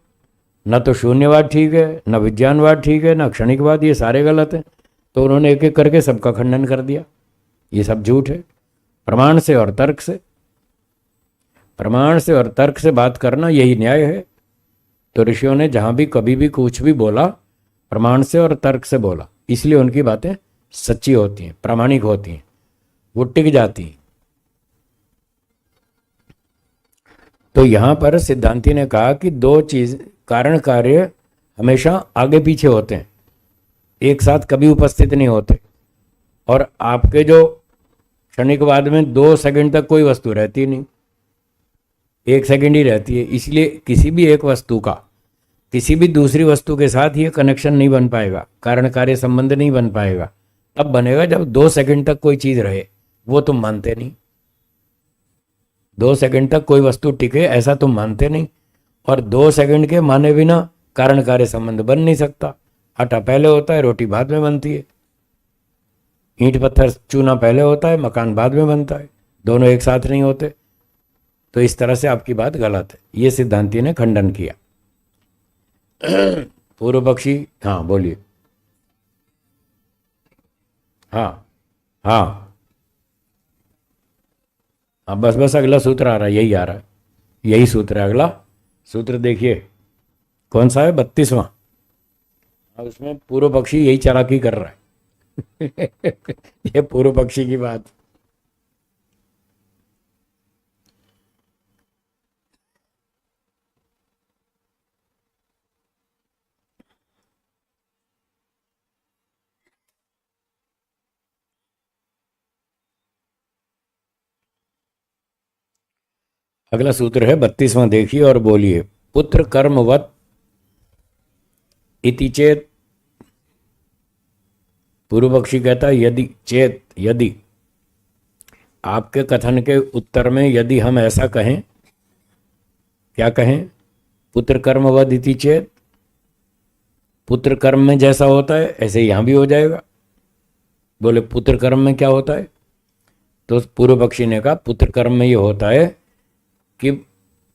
न तो शून्यवाद ठीक है, न विज्ञानवाद ठीक है, न क्षणिकवाद, ये सारे गलत हैं। तो उन्होंने एक एक करके सबका खंडन कर दिया, ये सब झूठ है। प्रमाण से और तर्क से, प्रमाण से और तर्क से बात करना यही न्याय है। तो ऋषियों ने जहां भी कभी भी कुछ भी बोला, प्रमाण से और तर्क से बोला, इसलिए उनकी बातें सच्ची होती हैं, प्रामाणिक होती हैं, वो टिक जाती हैं। तो यहां पर सिद्धांति ने कहा कि दो चीज, कारण कार्य हमेशा आगे पीछे होते हैं, एक साथ कभी उपस्थित नहीं होते। और आपके जो क्षणिकवाद में 2 सेकंड तक कोई वस्तु रहती नहीं, 1 सेकंड ही रहती है। इसलिए किसी भी एक वस्तु का किसी भी दूसरी वस्तु के साथ ये कनेक्शन नहीं बन पाएगा, कारण कार्य संबंध नहीं बन पाएगा। तब बनेगा जब 2 सेकंड तक कोई चीज रहे, वो तुम मानते नहीं। 2 सेकंड तक कोई वस्तु टिके ऐसा तुम मानते नहीं। और 2 सेकंड के माने बिना कारण कार्य संबंध बन नहीं सकता। आटा पहले होता है, रोटी बाद में बनती है। ईंट पत्थर चूना पहले होता है, मकान बाद में बनता है, दोनों एक साथ नहीं होते। तो इस तरह से आपकी बात गलत है, ये सिद्धांति ने खंडन किया। पूर्व पक्षी, हाँ बोलिए। हाँ हाँ हाँ, बस बस अगला सूत्र आ रहा है, यही आ रहा है, यही सूत्र है अगला। सूत्र देखिए कौन सा है, 32वां। हाँ, उसमें पूर्व पक्षी यही चालाकी कर रहा है। ये पूर्व पक्षी की बात। अगला सूत्र है 32वां, देखिए और बोलिए। पुत्र कर्मवत इति चेत। पूर्व पक्षी कहता है यदि, चेत यदि। आपके कथन के उत्तर में यदि हम ऐसा कहें, क्या कहें? पुत्र कर्मवत इति चेत। पुत्र कर्म में जैसा होता है ऐसे यहां भी हो जाएगा। बोले पुत्र कर्म में क्या होता है? तो पूर्व पक्षी ने कहा पुत्र कर्म में ये होता है कि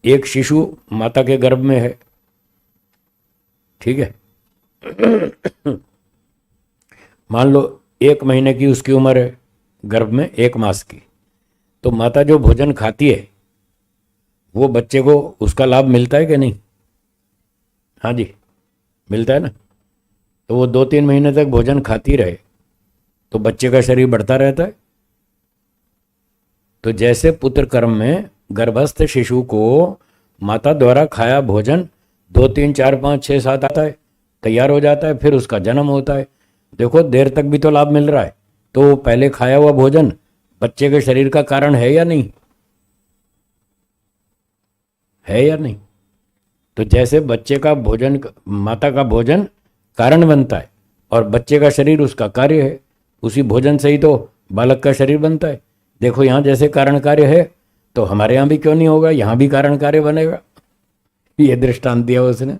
एक शिशु माता के गर्भ में है, ठीक है। मान लो 1 महीने की उसकी उम्र है, गर्भ में 1 मास की। तो माता जो भोजन खाती है वो बच्चे को उसका लाभ मिलता है कि नहीं? हाँ जी, मिलता है ना। तो वो 2-3 महीने तक भोजन खाती रहे तो बच्चे का शरीर बढ़ता रहता है। तो जैसे पुत्र कर्म में गर्भस्थ शिशु को माता द्वारा खाया भोजन 2, 3, 4, 5, 6, 7 आता है, तैयार हो जाता है, फिर उसका जन्म होता है। देखो देर तक भी तो लाभ मिल रहा है। तो पहले खाया हुआ भोजन बच्चे के शरीर का कारण है या नहीं? है या नहीं? तो जैसे बच्चे का भोजन, माता का भोजन कारण बनता है और बच्चे का शरीर उसका कार्य है, उसी भोजन से ही तो बालक का शरीर बनता है। देखो यहाँ जैसे कारण कार्य है तो हमारे यहाँ भी क्यों नहीं होगा? यहाँ भी कारण कार्य बनेगा। ये दृष्टांत दिया उसने।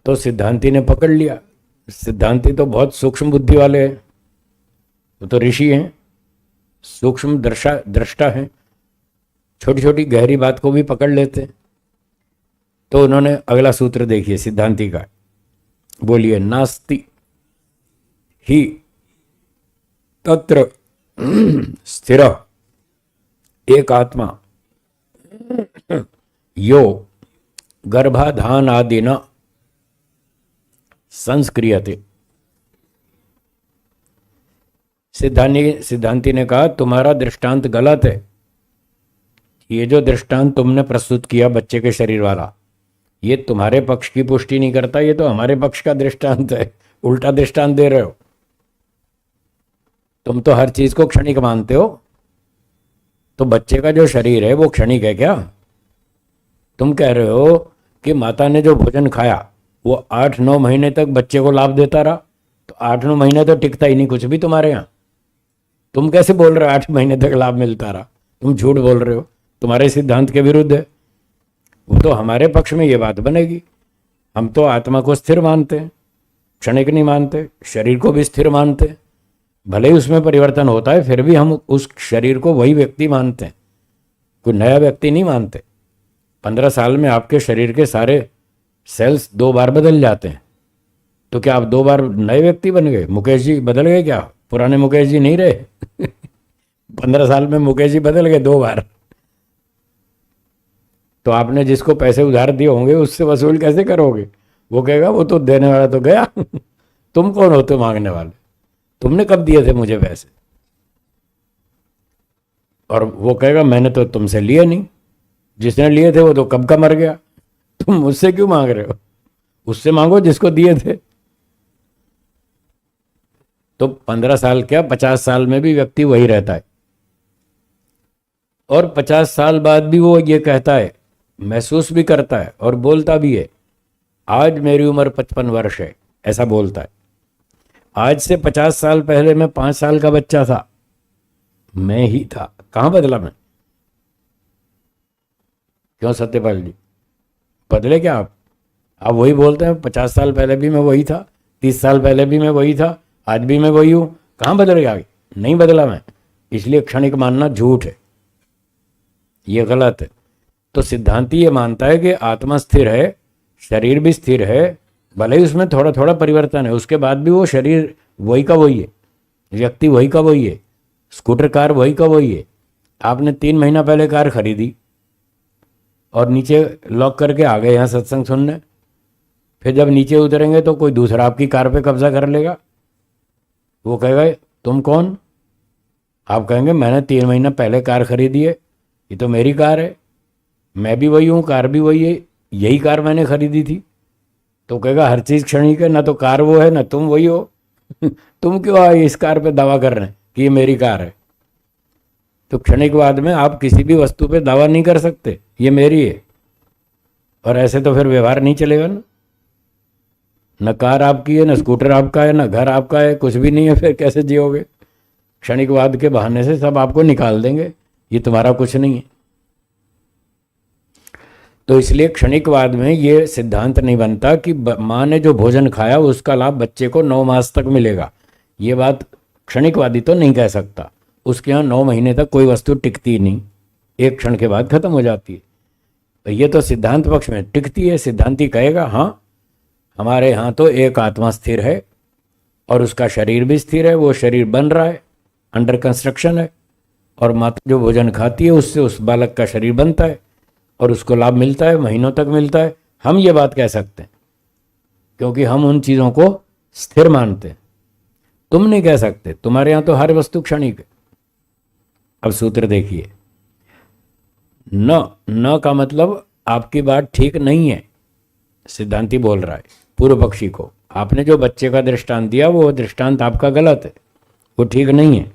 तो सिद्धांती ने पकड़ लिया। सिद्धांती तो बहुत सूक्ष्म बुद्धि वाले हैं, वो तो ऋषि हैं, सूक्ष्म दृष्टा हैं, छोटी छोटी गहरी बात को भी पकड़ लेते हैं। तो उन्होंने अगला सूत्र देखिए सिद्धांती का, बोलिए। नास्ति ही तत्र स्थिर एक आत्मा यो गर्भाधान आदि न संस्क्रियते। सिद्धांती ने कहा तुम्हारा दृष्टांत गलत है। ये जो दृष्टांत तुमने प्रस्तुत किया बच्चे के शरीर वाला, ये तुम्हारे पक्ष की पुष्टि नहीं करता, ये तो हमारे पक्ष का दृष्टांत है। उल्टा दृष्टांत दे रहे हो। तुम तो हर चीज को क्षणिक मानते हो। तो बच्चे का जो शरीर है वो क्षणिक है क्या? तुम कह रहे हो कि माता ने जो भोजन खाया वो 8-9 महीने तक बच्चे को लाभ देता रहा। तो 8-9 महीने तो टिकता ही नहीं कुछ भी तुम्हारे यहाँ। तुम कैसे बोल रहे हो 8 महीने तक लाभ मिलता रहा? तुम झूठ बोल रहे हो, तुम्हारे सिद्धांत के विरुद्ध है। वो तो हमारे पक्ष में ये बात बनेगी। हम तो आत्मा को स्थिर मानते हैं, क्षणिक नहीं मानते। शरीर को भी स्थिर मानते हैं, भले ही उसमें परिवर्तन होता है फिर भी हम उस शरीर को वही व्यक्ति मानते हैं, कोई नया व्यक्ति नहीं मानते। 15 साल में आपके शरीर के सारे सेल्स 2 बार बदल जाते हैं। तो क्या आप 2 बार नए व्यक्ति बन गए? मुकेश जी बदल गए क्या? पुराने मुकेश जी नहीं रहे। 15 साल में मुकेश जी बदल गए 2 बार। तो आपने जिसको पैसे उधार दिए होंगे उससे वसूल कैसे करोगे? वो कहेगा वो तो देने वाला तो गया। तुम कौन होते मांगने वाले? तुमने कब दिए थे मुझे पैसे? और वो कहेगा मैंने तो तुमसे लिए नहीं, जिसने लिए थे वो तो कब का मर गया। तुम मुझसे क्यों मांग रहे हो? उससे मांगो जिसको दिए थे। तो 15 साल क्या 50 साल में भी व्यक्ति वही रहता है। और 50 साल बाद भी वो ये कहता है, महसूस भी करता है और बोलता भी है, आज मेरी उम्र 55 वर्ष है, ऐसा बोलता है। आज से 50 साल पहले मैं 5 साल का बच्चा था, मैं ही था। कहां बदला मैं? क्यों सत्यपाल जी, बदले क्या आप वही बोलते हैं 50 साल पहले भी मैं वही था, 30 साल पहले भी मैं वही था, आज भी मैं वही हूं। कहां बदल गया? नहीं बदला मैं। इसलिए क्षणिक मानना झूठ है, ये गलत है। तो सिद्धांती ये मानता है कि आत्मा स्थिर है, शरीर भी स्थिर है, भले ही उसमें थोड़ा थोड़ा परिवर्तन है, उसके बाद भी वो शरीर वही का वही है, व्यक्ति वही का वही है, स्कूटर कार वही का वही है। आपने 3 महीना पहले कार खरीदी और नीचे लॉक करके आ गए यहाँ सत्संग सुनने, फिर जब नीचे उतरेंगे तो कोई दूसरा आपकी कार पे कब्जा कर लेगा। वो कहेगा तुम कौन? आप कहेंगे मैंने 3 महीना पहले कार खरीदी है, ये तो मेरी कार है, मैं भी वही हूँ, कार भी वही है, यही कार मैंने खरीदी थी। तो कहेगा हर चीज़ क्षणिक है, ना तो कार वो है ना तुम वही हो। तुम क्यों आए इस कार पे दावा कर रहे हैं कि ये मेरी कार है? तो क्षणिकवाद में आप किसी भी वस्तु पे दावा नहीं कर सकते ये मेरी है, और ऐसे तो फिर व्यवहार नहीं चलेगा ना। न कार आपकी है, न स्कूटर आपका है, न घर आपका है, कुछ भी नहीं है, फिर कैसे जियोगे? क्षणिकवाद के बहाने से सब आपको निकाल देंगे, ये तुम्हारा कुछ नहीं है। तो इसलिए क्षणिकवाद में ये सिद्धांत नहीं बनता कि माँ ने जो भोजन खाया उसका लाभ बच्चे को 9 मास तक मिलेगा। ये बात क्षणिकवादी तो नहीं कह सकता। उसके यहाँ 9 महीने तक कोई वस्तु टिकती नहीं, एक क्षण के बाद खत्म हो जाती है। तो ये तो सिद्धांत पक्ष में टिकती है। सिद्धांती कहेगा हाँ हमारे यहाँ तो एक आत्मा स्थिर है और उसका शरीर भी स्थिर है, वो शरीर बन रहा है, अंडर कंस्ट्रक्शन है, और माता जो भोजन खाती है उससे उस बालक का शरीर बनता है और उसको लाभ मिलता है, महीनों तक मिलता है। हम ये बात कह सकते हैं क्योंकि हम उन चीज़ों को स्थिर मानते हैं। तुम नहीं कह सकते, तुम्हारे यहाँ तो हर वस्तु क्षणिक है। अब सूत्र देखिए, न का मतलब आपकी बात ठीक नहीं है, सिद्धांती बोल रहा है पूर्व पक्षी को। आपने जो बच्चे का दृष्टांत दिया वो दृष्टांत आपका गलत है, वो ठीक नहीं है।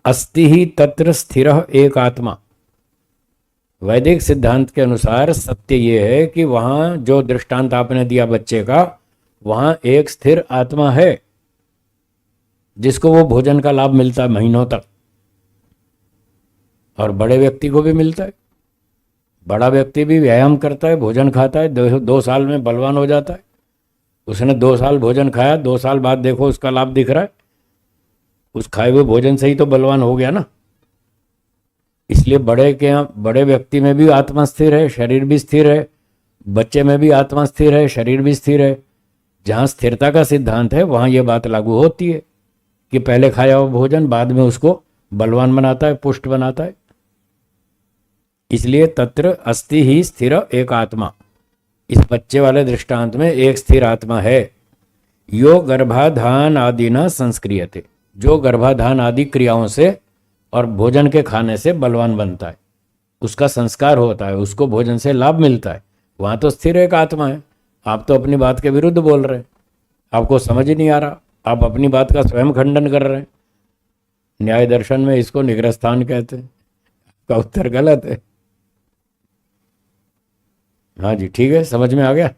अस्ति ही तत्र स्थिर एक आत्मा। वैदिक सिद्धांत के अनुसार सत्य ये है कि वहां जो दृष्टांत आपने दिया बच्चे का, वहां एक स्थिर आत्मा है जिसको वो भोजन का लाभ मिलता है महीनों तक, और बड़े व्यक्ति को भी मिलता है। बड़ा व्यक्ति भी व्यायाम करता है, भोजन खाता है, 2 साल में बलवान हो जाता है। उसने 2 साल भोजन खाया, 2 साल बाद देखो उसका लाभ दिख रहा है। उस खाए हुए भोजन से ही तो बलवान हो गया ना। इसलिए बड़े व्यक्ति में भी आत्मा स्थिर है, शरीर भी स्थिर है, बच्चे में भी आत्मा स्थिर है, शरीर भी स्थिर है। जहाँ स्थिरता का सिद्धांत है वहाँ ये बात लागू होती है कि पहले खाया हुआ भोजन बाद में उसको बलवान बनाता है, पुष्ट बनाता है। इसलिए तत्र अस्ति ही स्थिर एक आत्मा। इस बच्चे वाले दृष्टांत में एक स्थिर आत्मा है। यो गर्भाधान आदि न संस्क्रियते, जो गर्भाधान आदि क्रियाओं से और भोजन के खाने से बलवान बनता है, उसका संस्कार होता है, उसको भोजन से लाभ मिलता है, वहाँ तो स्थिर एक आत्मा है। आप तो अपनी बात के विरुद्ध बोल रहे हैं, आपको समझ ही नहीं आ रहा, आप अपनी बात का स्वयं खंडन कर रहे हैं। न्याय दर्शन में इसको निग्रस्थान कहते हैं। का उत्तर गलत है। हाँ जी ठीक है, समझ में आ गया।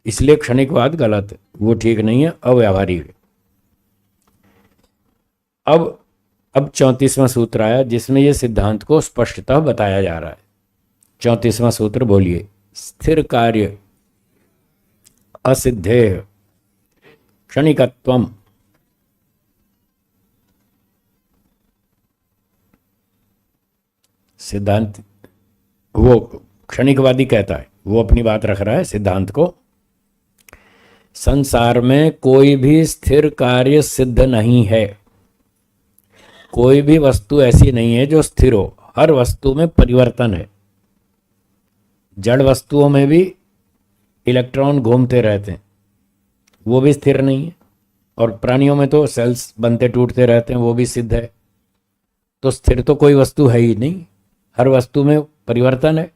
इसलिए क्षणिकवाद गलत है, वो ठीक नहीं है, अव्यावहारिक है। अब 34वां सूत्र आया जिसमें यह सिद्धांत को स्पष्टतः बताया जा रहा है। 34वां सूत्र बोलिए, स्थिर कार्य असिद्धेय क्षणिकत्वम। सिद्धांत वो क्षणिकवादी कहता है, वो अपनी बात रख रहा है सिद्धांत को। संसार में कोई भी स्थिर कार्य सिद्ध नहीं है। कोई भी वस्तु ऐसी नहीं है जो स्थिर हो, हर वस्तु में परिवर्तन है। जड़ वस्तुओं में भी इलेक्ट्रॉन घूमते रहते हैं, वो भी स्थिर नहीं है। और प्राणियों में तो सेल्स बनते टूटते रहते हैं, वो भी सिद्ध है। तो स्थिर तो कोई वस्तु है ही नहीं, हर वस्तु में परिवर्तन है,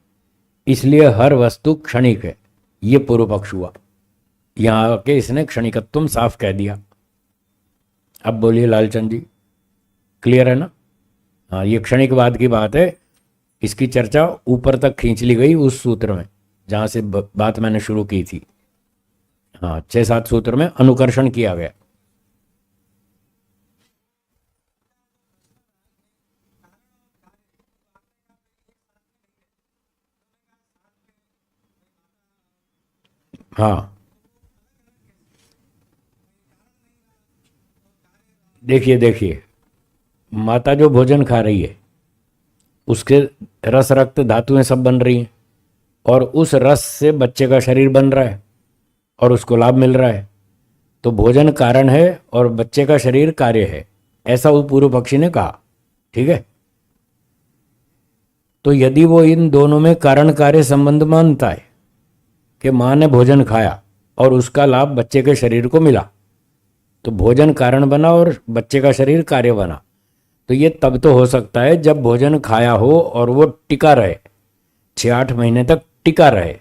इसलिए हर वस्तु क्षणिक है। ये पूर्व पक्ष हुआ। यहाँ आके इसने क्षणिकत्व साफ कह दिया। अब बोलिए लालचंद जी, क्लियर है ना? हाँ, ये क्षणिकवाद की बात है। इसकी चर्चा ऊपर तक खींच ली गई उस सूत्र में जहाँ से बात मैंने शुरू की थी। हाँ, 6-7 सूत्र में अनुकर्षण किया गया। हाँ देखिए, माता जो भोजन खा रही है उसके रस रक्त धातुएं सब बन रही हैं, और उस रस से बच्चे का शरीर बन रहा है और उसको लाभ मिल रहा है। तो भोजन कारण है और बच्चे का शरीर कार्य है, ऐसा वो पूर्व पक्षी ने कहा। ठीक है, तो यदि वो इन दोनों में कारण कार्य संबंध मानता है कि माँ ने भोजन खाया और उसका लाभ बच्चे के शरीर को मिला, तो भोजन कारण बना और बच्चे का शरीर कार्य बना, तो ये तब तो हो सकता है जब भोजन खाया हो और वो टिका रहे, 6-8 महीने तक टिका रहे,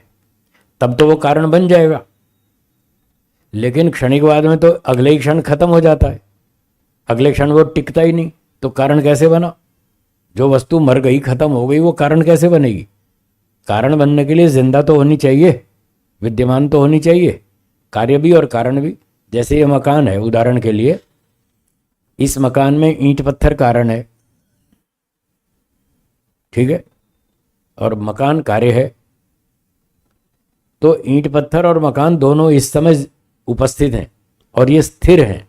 तब तो वो कारण बन जाएगा। लेकिन क्षणिकवाद में तो अगले ही क्षण खत्म हो जाता है, अगले क्षण वो टिकता ही नहीं, तो कारण कैसे बना? जो वस्तु मर गई, खत्म हो गई, वो कारण कैसे बनेगी? कारण बनने के लिए जिंदा तो होनी चाहिए, विद्यमान तो होनी चाहिए, कार्य भी और कारण भी। जैसे ये मकान है, उदाहरण के लिए इस मकान में ईंट पत्थर कारण है, ठीक है, और मकान कार्य है। तो ईंट पत्थर और मकान दोनों इस समय उपस्थित हैं और ये स्थिर हैं,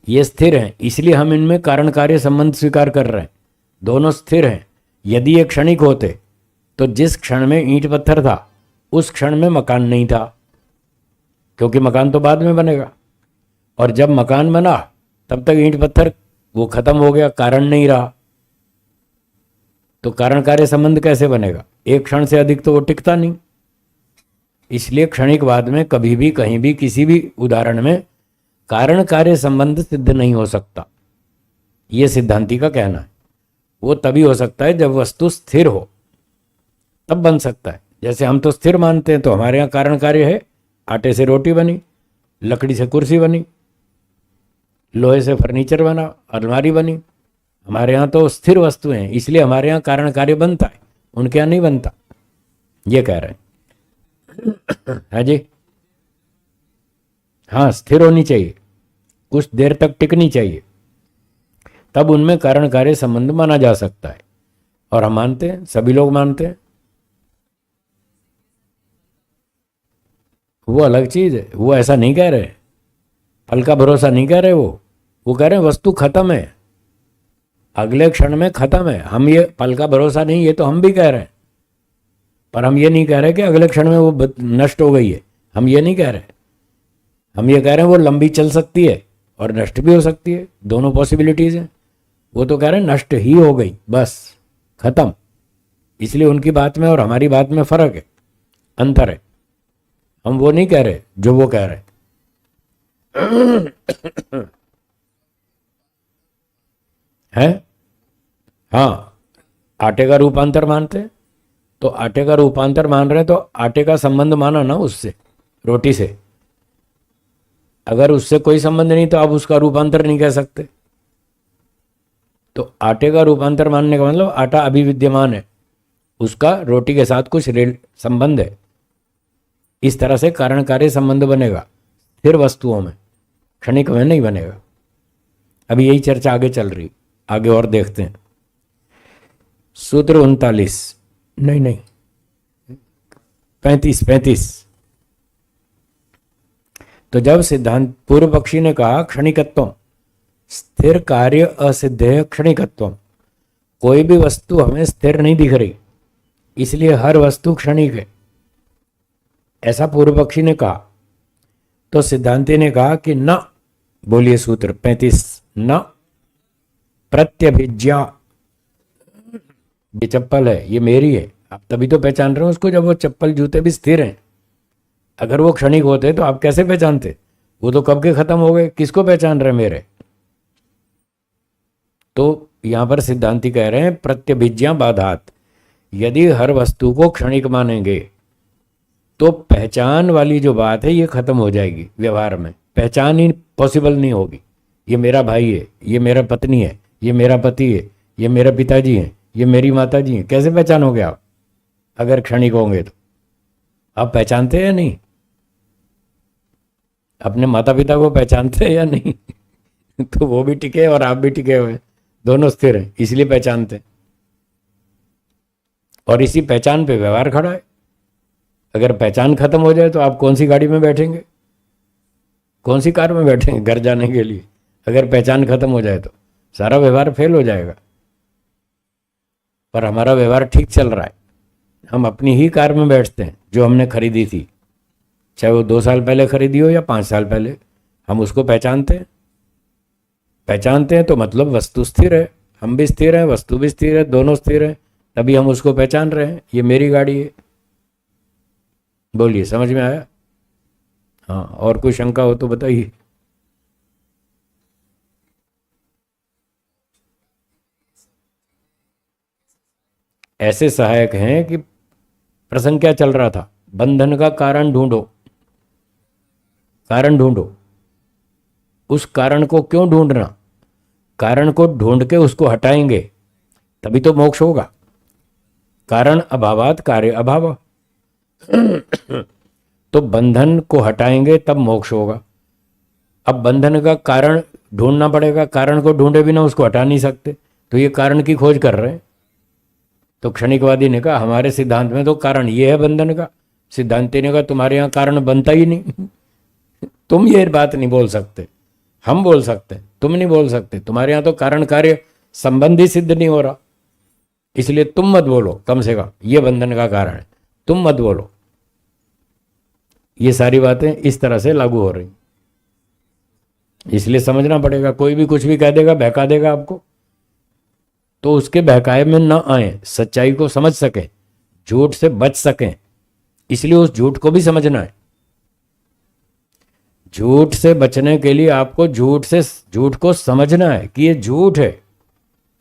ये स्थिर हैं, इसलिए हम इनमें कारण कार्य संबंध स्वीकार कर रहे हैं। दोनों स्थिर हैं। यदि ये क्षणिक होते तो जिस क्षण में ईंट पत्थर था उस क्षण में मकान नहीं था, क्योंकि मकान तो बाद में बनेगा, और जब मकान बना तब तक ईंट पत्थर वो खत्म हो गया, कारण नहीं रहा। तो कारण कार्य संबंध कैसे बनेगा? एक क्षण से अधिक तो वो टिकता नहीं। इसलिए क्षणिकवाद में कभी भी, कहीं भी, किसी भी उदाहरण में कारण कार्य संबंध सिद्ध नहीं हो सकता, ये सिद्धांति का कहना है। वो तभी हो सकता है जब वस्तु स्थिर हो, तब बन सकता है। जैसे हम तो स्थिर मानते हैं, तो हमारे यहाँ कारण कार्य है, आटे से रोटी बनी, लकड़ी से कुर्सी बनी, लोहे से फर्नीचर बना, अलमारी बनी। हमारे यहाँ तो स्थिर वस्तुएं हैं, इसलिए हमारे यहाँ कारण कार्य बनता है, उनके यहाँ नहीं बनता, ये कह रहे हैं। है जी, हाँ, स्थिर होनी चाहिए, कुछ देर तक टिकनी चाहिए, तब उनमें कारण कार्य संबंध माना जा सकता है। और हम मानते हैं, सभी लोग मानते हैं। वो अलग चीज है, वो ऐसा नहीं कह रहे, फल का भरोसा नहीं कह रहे, वो कह रहे हैं वस्तु खत्म है, अगले क्षण में खत्म है। हम ये फल का भरोसा नहीं, ये तो हम भी कह रहे हैं, पर हम ये नहीं कह रहे कि अगले क्षण में वो नष्ट हो गई है, हम ये नहीं कह रहे। हम ये कह रहे हैं वो लंबी चल सकती है और नष्ट भी हो सकती है, दोनों पॉसिबिलिटीज हैं। वो तो कह रहे हैं नष्ट ही हो गई, बस खत्म। इसलिए उनकी बात में और हमारी बात में फर्क है, अंतर है। हम वो नहीं कह रहे जो वो कह रहे। है, हाँ, आटे का रूपांतर मानते हैं, तो आटे का रूपांतर मान रहे हैं, तो आटे का संबंध माना ना उससे, रोटी से। अगर उससे कोई संबंध नहीं तो आप उसका रूपांतर नहीं कह सकते। तो आटे का रूपांतर मानने का मतलब आटा अभी विद्यमान है, उसका रोटी के साथ कुछ संबंध है। इस तरह से कारण कार्य संबंध बनेगा स्थिर वस्तुओं में, क्षणिक में नहीं बनेगा। अभी यही चर्चा आगे चल रही, आगे और देखते हैं। सूत्र 39, नहीं 35। तो जब सिद्धांत पूर्व पक्षी ने कहा क्षणिकत्व, स्थिर कार्य असिद्ध क्षणिकत्व, कोई भी वस्तु हमें स्थिर नहीं दिख रही, इसलिए हर वस्तु क्षणिक है, ऐसा पूर्व पक्षी ने कहा। तो सिद्धांति ने कहा कि न, बोलिए सूत्र 35, न प्रत्यभिज्ञा, ये चप्पल है, ये मेरी है, आप तभी तो पहचान रहे हो उसको जब वो चप्पल जूते भी स्थिर हैं। अगर वो क्षणिक होते तो आप कैसे पहचानते? वो तो कब के खत्म हो गए, किसको पहचान रहे मेरे? तो यहां पर सिद्धांति कह रहे हैं प्रत्यभिज्ञा बाधात, यदि हर वस्तु को क्षणिक मानेंगे तो पहचान वाली जो बात है ये खत्म हो जाएगी। व्यवहार में पहचान ही पॉसिबल नहीं होगी। ये मेरा भाई है, ये मेरा पत्नी है, ये मेरा पति है, ये मेरा पिताजी है, ये मेरी माता जी हैं, कैसे पहचानोगे आप अगर क्षणिक होंगे? तो आप पहचानते हैं या नहीं? अपने माता पिता को पहचानते हैं या नहीं? तो वो भी टिके और आप भी टिके हुए, दोनों स्थिर हैं, इसलिए पहचानते हैं। और इसी पहचान पे व्यवहार खड़ा है। अगर पहचान खत्म हो जाए तो आप कौन सी गाड़ी में बैठेंगे, कौन सी कार में बैठेंगे घर जाने के लिए? अगर पहचान खत्म हो जाए तो सारा व्यवहार फेल हो जाएगा। पर हमारा व्यवहार ठीक चल रहा है, हम अपनी ही कार में बैठते हैं जो हमने खरीदी थी, चाहे वो 2 साल पहले खरीदी हो या 5 साल पहले, हम उसको पहचानते हैं। पहचानते हैं तो मतलब वस्तु स्थिर है, हम भी स्थिर हैं, वस्तु भी स्थिर है, दोनों स्थिर हैं, तभी हम उसको पहचान रहे हैं, ये मेरी गाड़ी है। बोलिए, समझ में आया? हाँ, और कोई शंका हो तो बताइए। ऐसे सहायक हैं कि प्रसंग क्या चल रहा था, बंधन का कारण ढूंढो। कारण ढूंढो। उस कारण को क्यों ढूंढना? कारण को ढूंढ के उसको हटाएंगे तभी तो मोक्ष होगा। कारण अभावात कार्य अभाव। तो बंधन को हटाएंगे तब मोक्ष होगा। अब बंधन का कारण ढूंढना पड़ेगा, कारण को ढूंढे बिना उसको हटा नहीं सकते, तो ये कारण की खोज कर रहे हैं। तो क्षणिकवादी ने कहा हमारे सिद्धांत में तो कारण ये है बंधन का। सिद्धांति ने कहा तुम्हारे यहाँ कारण बनता ही नहीं। तुम ये बात नहीं बोल सकते, हम बोल सकते, तुम नहीं बोल सकते। तुम्हारे यहाँ तो कारण कार्य संबंध ही सिद्ध नहीं हो रहा, इसलिए तुम मत बोलो, कम से कम ये बंधन का कारण है, तुम मत बोलो। ये सारी बातें इस तरह से लागू हो रही, इसलिए समझना पड़ेगा। कोई भी कुछ भी कह देगा, बहका देगा आपको, तो उसके बहकाए में न आए, सच्चाई को समझ सकें, झूठ से बच सकें, इसलिए उस झूठ को भी समझना है। झूठ से बचने के लिए आपको झूठ को समझना है कि ये झूठ है।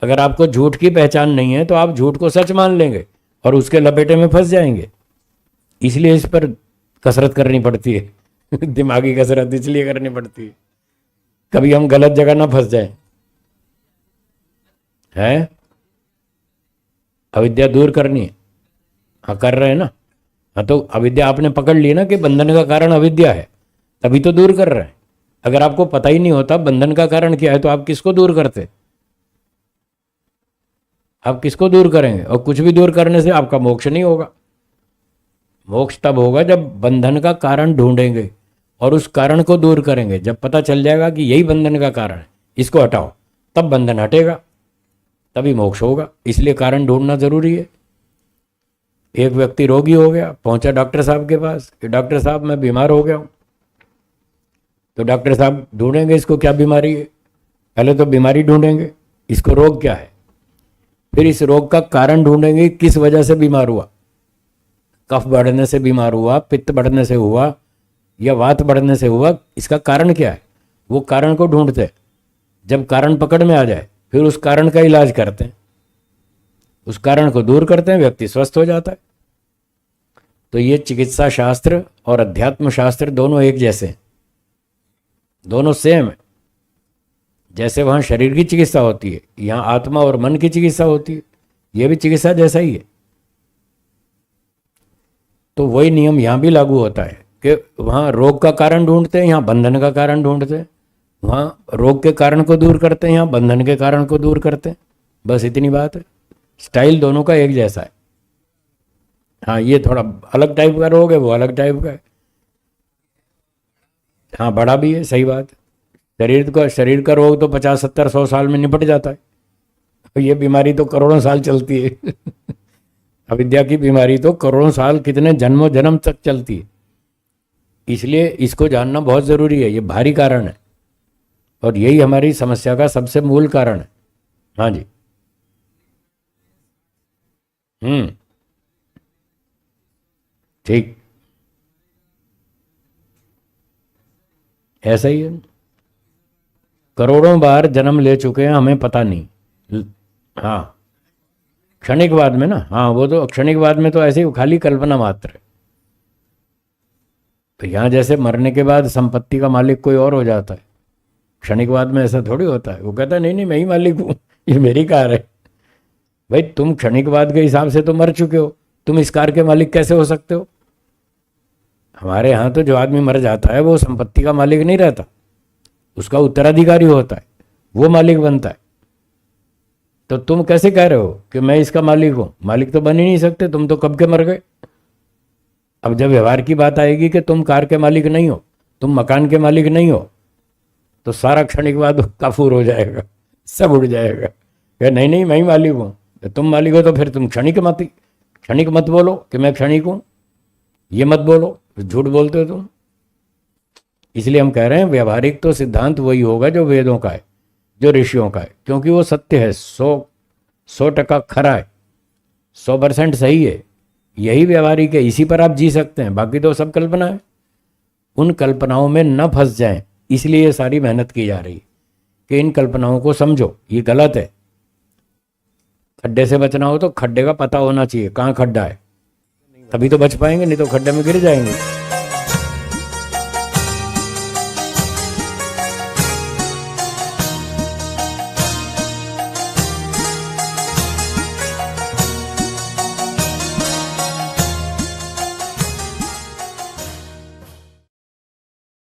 अगर आपको झूठ की पहचान नहीं है तो आप झूठ को सच मान लेंगे और उसके लपेटे में फंस जाएंगे। इसलिए इस पर कसरत करनी पड़ती है। दिमागी कसरत इसलिए करनी पड़ती है, कभी हम गलत जगह ना फंस जाए। है अविद्या दूर करनी है, हाँ कर रहे हैं ना। हाँ तो अविद्या आपने पकड़ ली ना कि बंधन का कारण अविद्या है, तभी तो दूर कर रहे हैं। अगर आपको पता ही नहीं होता बंधन का कारण क्या है तो आप किसको दूर करते? आप किसको दूर करेंगे? और कुछ भी दूर करने से आपका मोक्ष नहीं होगा। मोक्ष तब होगा जब बंधन का कारण ढूंढेंगे और उस कारण को दूर करेंगे। जब पता चल जाएगा कि यही बंधन का कारण है, इसको हटाओ, तब बंधन हटेगा, तभी मोक्ष होगा। इसलिए कारण ढूंढना जरूरी है। एक व्यक्ति रोगी हो गया, पहुंचा डॉक्टर साहब के पास कि डॉक्टर साहब मैं बीमार हो गया हूं। तो डॉक्टर साहब ढूंढेंगे इसको क्या बीमारी है, पहले तो बीमारी ढूंढेंगे, इसको रोग क्या है, फिर इस रोग का कारण ढूंढेंगे किस वजह से बीमार हुआ। कफ बढ़ने से बीमार हुआ, पित्त बढ़ने से हुआ, या वात बढ़ने से हुआ, इसका कारण क्या है, वो कारण को ढूंढते हैं। जब कारण पकड़ में आ जाए फिर उस कारण का इलाज करते हैं, उस कारण को दूर करते हैं, व्यक्ति स्वस्थ हो जाता है। तो ये चिकित्सा शास्त्र और अध्यात्म शास्त्र दोनों एक जैसे हैं, दोनों सेम है। जैसे वहाँ शरीर की चिकित्सा होती है, यहाँ आत्मा और मन की चिकित्सा होती है, ये भी चिकित्सा जैसा ही है। तो वही नियम यहाँ भी लागू होता है कि वहाँ रोग का कारण ढूंढते हैं, यहाँ बंधन का कारण ढूंढते हैं। वहाँ रोग के कारण को दूर करते हैं, यहाँ बंधन के कारण को दूर करते हैं। बस इतनी बात है। स्टाइल दोनों का एक जैसा है। हाँ ये थोड़ा अलग टाइप का रोग है, वो अलग टाइप का है। हाँ बड़ा भी है, सही बात है। शरीर का रोग तो 50 70 100 साल में निपट जाता है। ये बीमारी तो करोड़ों साल चलती है। अविद्या की बीमारी तो करोड़ों साल, कितने जन्मों जन्म तक चलती है। इसलिए इसको जानना बहुत ज़रूरी है। ये भारी कारण है और यही हमारी समस्या का सबसे मूल कारण है। हाँ जी। ठीक, ऐसा ही है। करोड़ों बार जन्म ले चुके हैं, हमें पता नहीं। हाँ क्षणिकवाद में ना, हाँ वो तो क्षणिकवाद में तो ऐसे ही खाली कल्पना मात्र है। तो यहाँ जैसे मरने के बाद संपत्ति का मालिक कोई और हो जाता है, क्षणिकवाद में ऐसा थोड़ी होता है। वो कहता है नहीं नहीं मैं ही मालिक हूँ, ये मेरी कार है। भाई तुम क्षणिकवाद के हिसाब से तो मर चुके हो, तुम इस कार के मालिक कैसे हो सकते हो? हमारे यहाँ तो जो आदमी मर जाता है वो संपत्ति का मालिक नहीं रहता, उसका उत्तराधिकारी होता है, वो मालिक बनता है। तो तुम कैसे कह रहे हो कि मैं इसका मालिक हूं? मालिक तो बन ही नहीं सकते, तुम तो कब के मर गए। अब जब व्यवहार की बात आएगी कि तुम कार के मालिक नहीं हो, तुम मकान के मालिक नहीं हो, तो सारा क्षणिकवाद काफूर हो जाएगा, सब उड़ जाएगा कि नहीं नहीं मैं ही मालिक हूँ। तो तुम मालिक हो तो फिर तुम क्षणिक मत बोलो कि मैं क्षणिक हूँ, ये मत बोलो, झूठ बोलते हो तुम। इसलिए हम कह रहे हैं व्यवहारिक तो सिद्धांत वही होगा जो वेदों का है, जो ऋषियों का है, क्योंकि वो सत्य है, 100% खरा है, 100% सही है। यही व्यवहारिक है, इसी पर आप जी सकते हैं, बाकी तो सब कल्पना है। उन कल्पनाओं में न फंस जाएं, इसलिए ये सारी मेहनत की जा रही है कि इन कल्पनाओं को समझो, ये गलत है। खड्डे से बचना हो तो खड्डे का पता होना चाहिए, कहाँ खड्डा है, तभी तो बच पाएंगे, नहीं तो खड्डे में गिर जाएंगे।